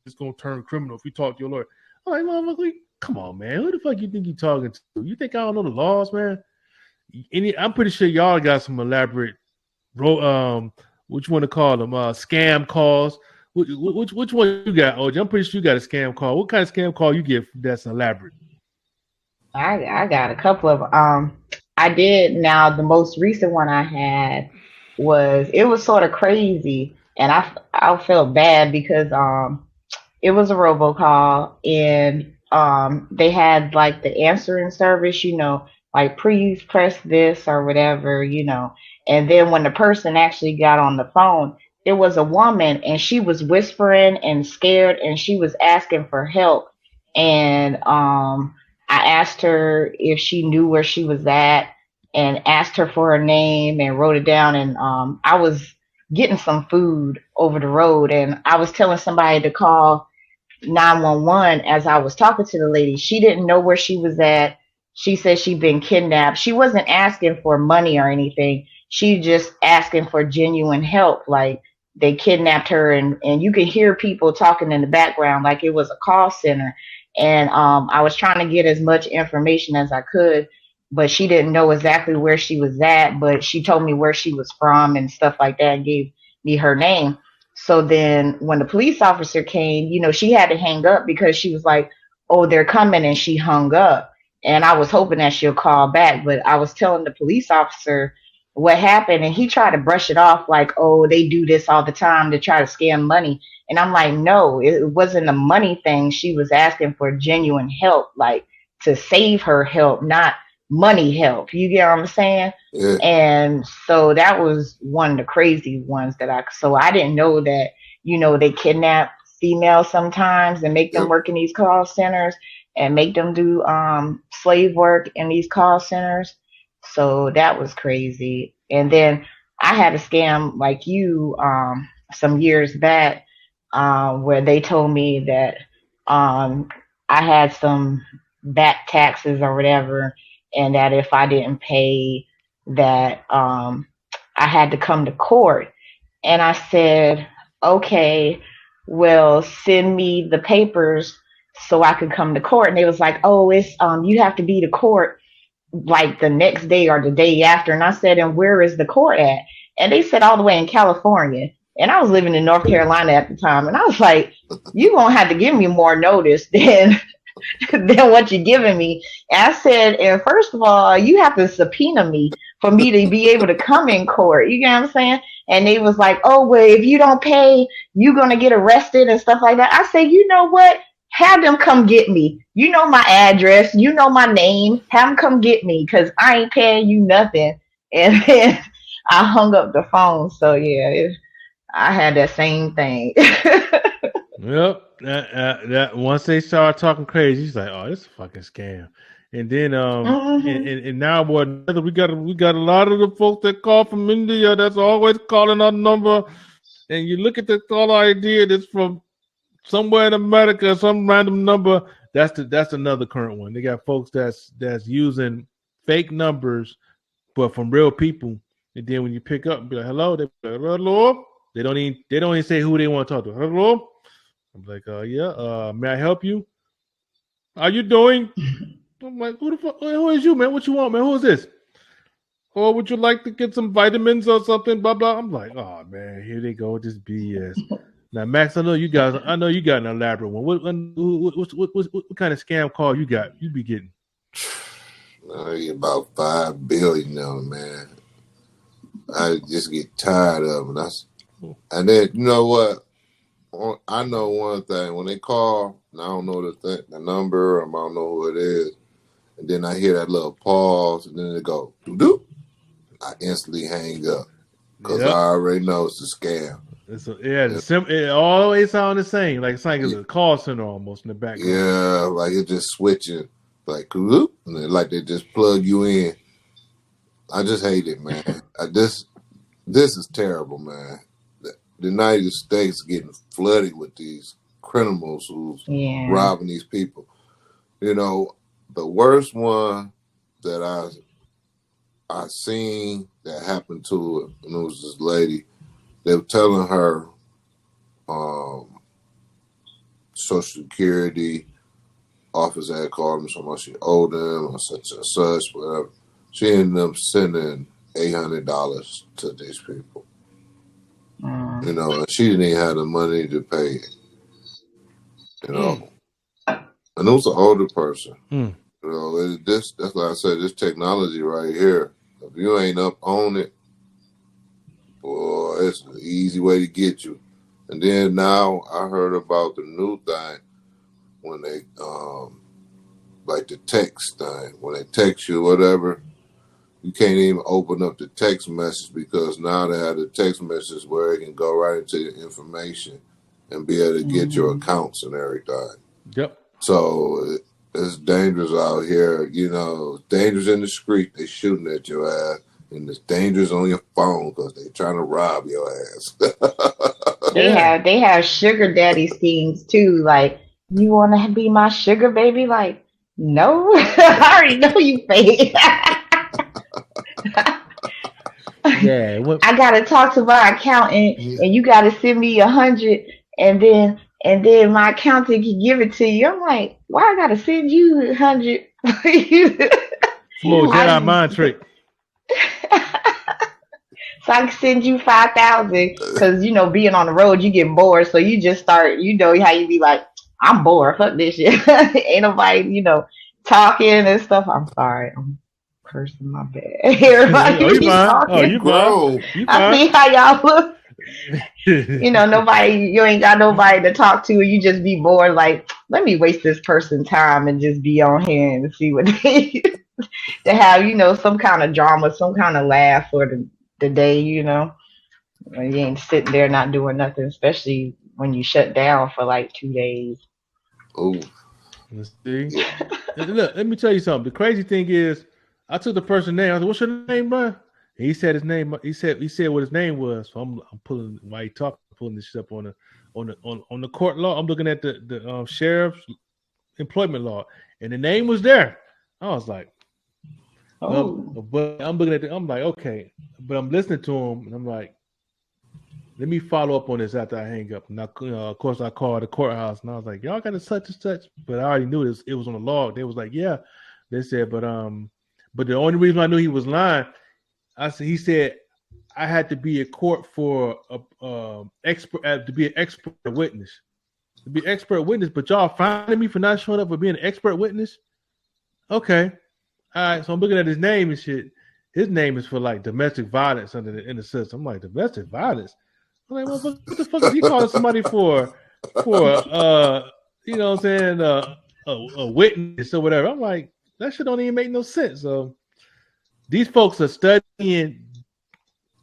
it's gonna turn criminal if you talk to your lawyer. I'm like, motherfucker, come on, man. Who the fuck you think you talking to? You think I don't know the laws, man? I'm pretty sure y'all got some elaborate, what you want to call them, scam calls. Which one you got, OJ? I'm pretty sure you got a scam call. What kind of scam call you get that's elaborate? I got a couple of I did. Now the most recent one I had was sort of crazy, and I felt bad because it was a robocall, and they had like the answering service, like please press this or whatever, and then when the person actually got on the phone, it was a woman and she was whispering and scared and she was asking for help, and I asked her if she knew where she was at and asked her for her name and wrote it down. And I was getting some food over the road, and I was telling somebody to call 911 as I was talking to the lady. She didn't know where she was at. She said she'd been kidnapped. She wasn't asking for money or anything. She just asking for genuine help. Like they kidnapped her, and you could hear people talking in the background like it was a call center. And I was trying to get as much information as I could, but she didn't know exactly where she was at, but she told me where she was from and stuff like that and gave me her name. So then when the police officer came, she had to hang up because she was like, oh, they're coming, and she hung up. And I was hoping that she'll call back, but I was telling the police officer what happened, and he tried to brush it off like, oh, they do this all the time to try to scam money. And I'm like, no, it wasn't a money thing. She was asking for genuine help, like to save her help, not money help. You get what I'm saying? Yeah. And so that was one of the crazy ones so I didn't know that, they kidnap females sometimes and make them work in these call centers and make them do slave work in these call centers. So that was crazy. And then I had a scam like you some years back where they told me that I had some back taxes or whatever, and that if I didn't pay that I had to come to court. And I said, okay, well, send me the papers so I could come to court. And they was like, oh, it's you have to be to court like the next day or the day after. And I said, and where is the court at? And they said all the way in California. And I was living in North Carolina at the time. And I was like, you're going to have to give me more notice than what you're giving me. And I said, and first of all, you have to subpoena me for me to be able to come in court. You get what I'm saying? And they was like, oh, well, if you don't pay, you're going to get arrested and stuff like that. I said, you know what? Have them come get me. You know my address. You know my name. Have them come get me because I ain't paying you nothing. And then I hung up the phone. So, yeah, I had that same thing. Yep. That once they start talking crazy, he's like, "Oh, this is a fucking scam." And then and now what? We got a lot of the folks that call from India that's always calling our number, and you look at the caller ID that's from somewhere in America, some random number. That's another current one. They got folks that's using fake numbers, but from real people. And then when you pick up and be like, "Hello," they be like, "Hello." They don't even say who they want to talk to. Hello. I'm like, yeah. May I help you? How you doing? I'm like, who the fuck? Who is you, man? What you want, man? Who is this? Or would you like to get some vitamins or something? Blah blah. I'm like, oh man, here they go with this BS. Now, Max, I know you got an elaborate one. What kind of scam call you got? You be getting? About 5 billion now, man. I just get tired of it. And then you know what? I know one thing. When they call, and I don't know the number, or I don't know who it is, and then I hear that little pause, and then they go, doo-doo. I instantly hang up because I already know it's a scam. It always sounds the same. Like it's like it's a call center almost in the background. Yeah, like it's just switching, like and then like they just plug you in. I just hate it, man. This is terrible, man. The United States getting flooded with these criminals who's robbing these people. You know, the worst one that I seen that happened to it, and it was this lady. They were telling her Social Security office had called them so much she owed them or such and such, whatever. She ended up sending $800 to these people. You know, she didn't even have the money to pay it. You know, and it was an older person. You know, that's why I said this technology right here. If you ain't up on it, boy, it's an easy way to get you. And then now I heard about the new thing when they like the text thing. When they text you or whatever, you can't even open up the text message because now they have the text message where it can go right into your information and be able to get your accounts and everything. Yep. So it's dangerous out here. You know, it's dangerous in the street. They shooting at your ass. And it's dangerous on your phone because they trying to rob your ass. They have sugar daddy schemes too. Like, you want to be my sugar baby? Like, no, I already know you fake. Yeah. I gotta talk to my accountant, and you gotta send me 100, and then my accountant can give it to you. I'm like, why I gotta send you 100? Small Jedi mind trick. So I can send you 5,000 because being on the road you get bored, so you just start. You know how you be like, I'm bored. Fuck this shit. Ain't nobody talking and stuff. I'm sorry. I'm cursing, my bad. Everybody be talking. Oh, you fine. You fine. I see how y'all look. Nobody. You ain't got nobody to talk to. You just be bored. Like, let me waste this person's time and just be on here and see what they to have. Some kind of drama, some kind of laugh for the day. You ain't sitting there not doing nothing, especially when you shut down for like 2 days. Oh, let's see. Look, let me tell you something. The crazy thing is, I took the person's name. I said, "What's your name, bro?" And he said his name. He said what his name was. So I'm pulling while he talking, pulling this shit up on the court law. I'm looking at the sheriff's employment law, and the name was there. I was like, oh. But I'm looking at I'm like, okay, but I'm listening to him, and I'm like, let me follow up on this after I hang up. And of course, I called the courthouse, and I was like, y'all got to such and such, but I already knew it was on the log. They was like, yeah. They said, but the only reason I knew he was lying, he said I had to be a court for expert to be an expert witness. To be an expert witness, but y'all finding me for not showing up for being an expert witness? Okay. All right, so I'm looking at his name and shit. His name is for like domestic violence in the system. I'm like, domestic violence? I'm like, well, what the fuck is he calling somebody for you know what I'm saying, a witness or whatever? I'm like, that shit don't even make no sense. So these folks are studying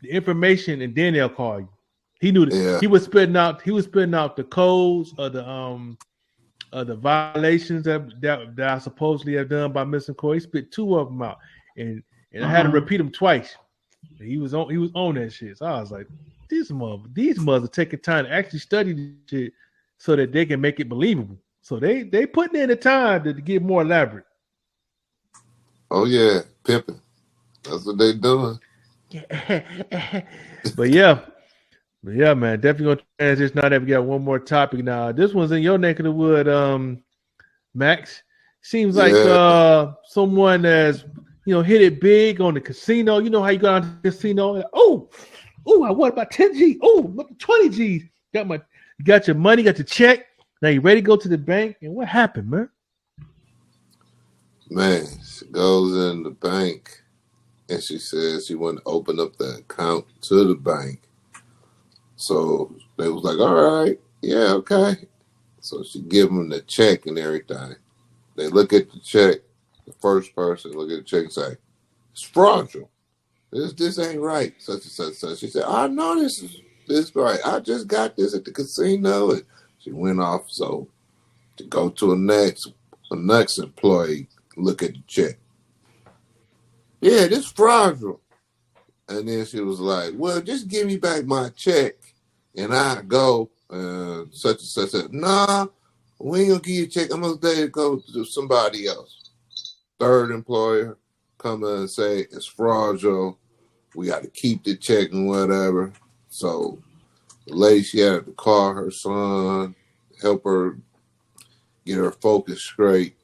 the information and then they'll call you. He knew that. Yeah. He was spitting out the codes of the violations that I supposedly have done by missing court. He spit 2 of them out, and I had to repeat them twice. He was on that shit. So I was like, these mothers are taking time to actually study this shit so that they can make it believable. So they putting in the time to get more elaborate. Oh yeah, pimping. That's what they doing. But yeah, man, definitely gonna transition now that we got one more topic now. This one's in your neck of the wood, Max. Seems like someone that's hit it big on the casino. You know how you go on the casino? Oh, I won about 10 G's. Oh, 20 G's. You got your money, got your check. Now you ready to go to the bank? And what happened, man? Man, she goes in the bank and she says she wanted to open up the account to the bank. So they was like, all right, yeah, okay. So she give them the check and everything. They look at the check. The first person look at the check and say, it's fraudulent. This ain't right. Such and such, such. She said, I know this is right. I just got this at the casino. And she went off. So to go to a next employee, look at the check. Yeah, this fraudulent. And then she was like, well, just give me back my check and I go such and such. Nah, we ain't gonna give you a check. I'm gonna let it go to somebody else. Third employer come in and say it's fraudulent. We got to keep the check and whatever. So the lady, she had to call her son, help her get her focus straight.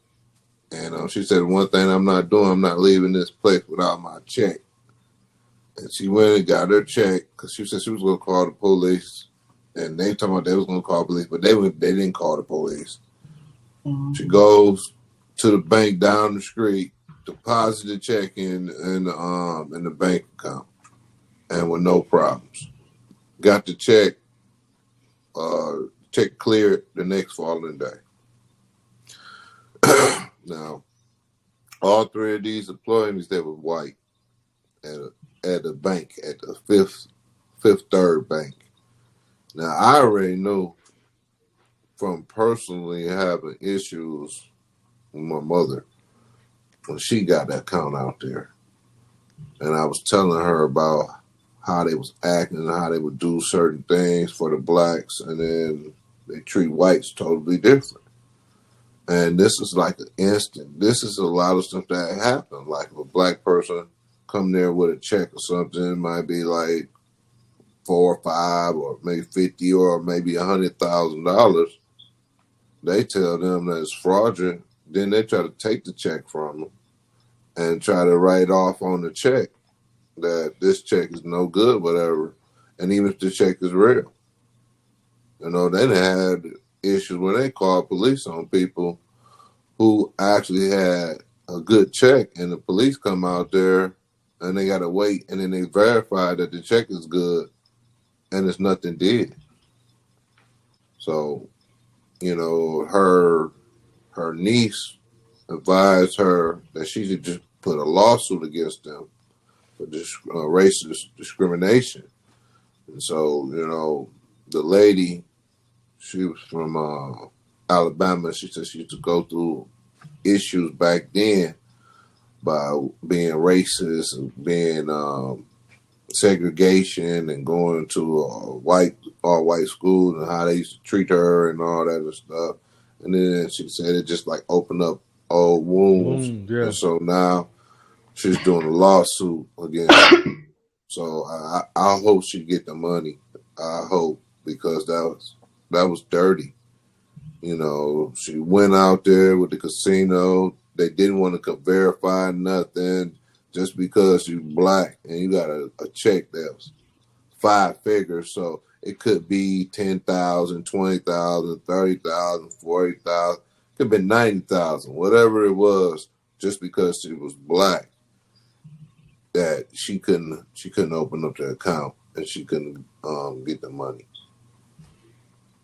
And she said, one thing I'm not doing, I'm not leaving this place without my check. And she went and got her check because she said she was going to call the police. And they talking about they was going to call the police, but they didn't call the police. Mm-hmm. She goes to the bank down the street, deposit the check in the bank account, and with no problems. Got the check. Check cleared the next following day. Now, all 3 of these employees, they were white at a bank, at the Fifth Third Bank. Now, I already knew from personally having issues my mother when she got that count out there. And I was telling her about how they was acting and how they would do certain things for the blacks, and then they treat whites totally different. And this is like an instant. This is a lot of stuff that happened. Like if a black person come there with a check or something, it might be like $4 or $5 or maybe $50 or maybe $100,000. They tell them that it's fraudulent. Then they try to take the check from them and try to write off on the check that this check is no good, whatever. And even if the check is real, you know, they had issues where they called police on people who actually had a good check, and the police come out there and they got to wait, and then they verify that the check is good, and it's nothing did. So, you know, her niece advised her that she should just put a lawsuit against them for racist discrimination. And so, you know, the lady, she was from Alabama. She said she used to go through issues back then by being racist and being segregation and going to all white school and how they used to treat her and all that other stuff. And then she said it just like opened up old wounds. Yeah. And so now she's doing a lawsuit against her. So I hope she get the money. I hope, because that was dirty. You know, she went out there with the casino. They didn't want to verify nothing just because you're black and you got a check that was 5 figures. So it could be 10,000, 20,000, 30,000, 40,000. Could have been 90,000, whatever it was, just because she was black. That she couldn't open up the account and she couldn't get the money.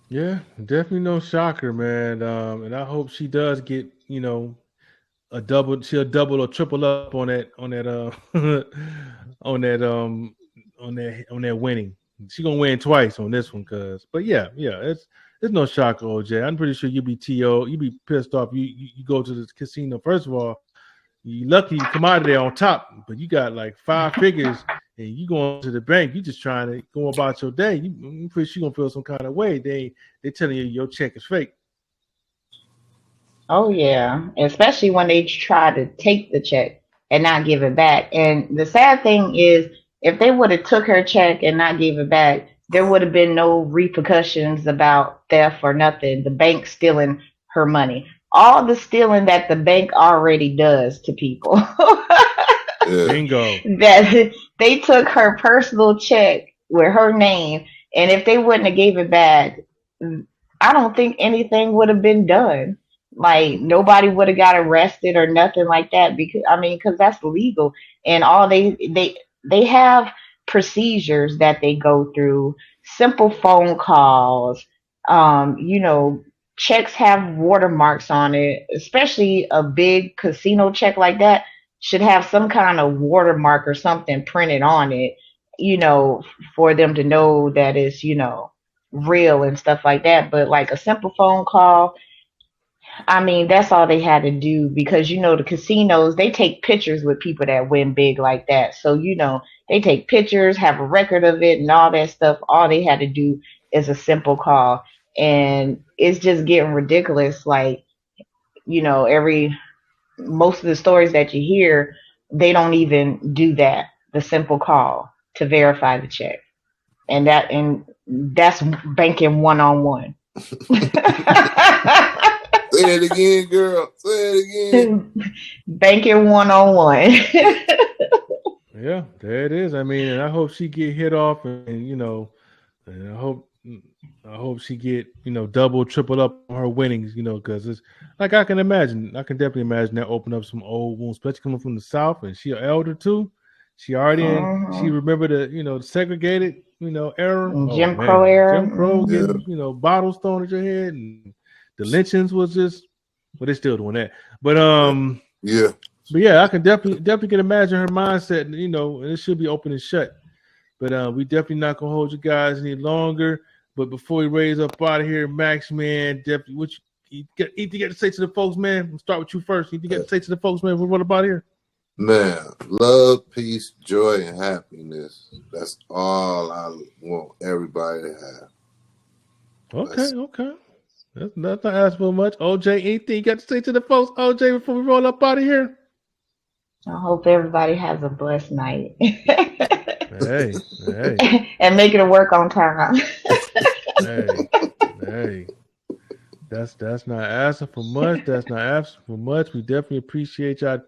Yeah, definitely no shocker, man. And I hope she does get, you know, she'll double or triple up on that on that winning. She's gonna win twice on this one, but yeah, it's no shocker, OJ. I'm pretty sure you be pissed off. You go to the casino. First of all, you lucky you come out of there on top, but you got like 5 figures and you going to the bank, you just trying to go about your day. I'm pretty sure you're gonna feel some kind of way. They telling you your check is fake. Oh yeah, especially when they try to take the check and not give it back. And the sad thing is, if they would have took her check and not gave it back, there would have been no repercussions about theft or nothing. The bank stealing her money. All the stealing that the bank already does to people. Bingo. That they took her personal check with her name, and if they wouldn't have gave it back, I don't think anything would have been done. Like nobody would have got arrested or nothing like that, because that's illegal. And all they have procedures that they go through, simple phone calls, checks have watermarks on it, especially a big casino check like that should have some kind of watermark or something printed on it, for them to know that it's, real and stuff like that. But like a simple phone call, that's all they had to do, because, the casinos, they take pictures with people that win big like that. So, they take pictures, have a record of it and all that stuff. All they had to do is a simple call. And it's just getting ridiculous. Like, most of the stories that you hear, they don't even do that, the simple call to verify the check. And that's banking one-on-one. Say it again, girl. Say it again. Banking one-on-one. Yeah, there it is. And I hope she get hit off, and and I hope she get double, triple up on her winnings. Because it's like I can definitely imagine that open up some old wounds, especially coming from the South, and she an elder too. She already she remember the segregated era, Jim Crow era. Jim Crow getting bottles thrown at your head, and the lynchings was just, well, they're still doing that. But yeah. But yeah, I can definitely can imagine her mindset, and it should be open and shut. But we definitely not gonna hold you guys any longer. But before we raise up out of here, Max, man, definitely You get to say to the folks, man. We'll start with you first. You get to say to the folks, man, what about here? Man, love, peace, joy, and happiness. That's all I want everybody to have. Okay. That's not asking for much. OJ, anything you got to say to the folks, OJ, before we roll up out of here? I hope everybody has a blessed night. Hey. And make it to work on time. Hey. That's not asking for much. That's not asking for much. We definitely appreciate y'all.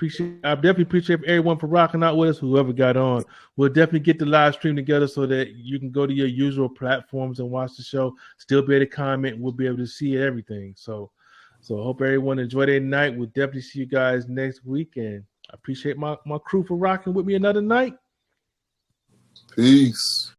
I definitely appreciate everyone for rocking out with us, whoever got on. We'll definitely get the live stream together so that you can go to your usual platforms and watch the show, still be able to comment. We'll be able to see everything. So I hope everyone enjoy their night. We'll definitely see you guys next week. And I appreciate my crew for rocking with me another night. Peace.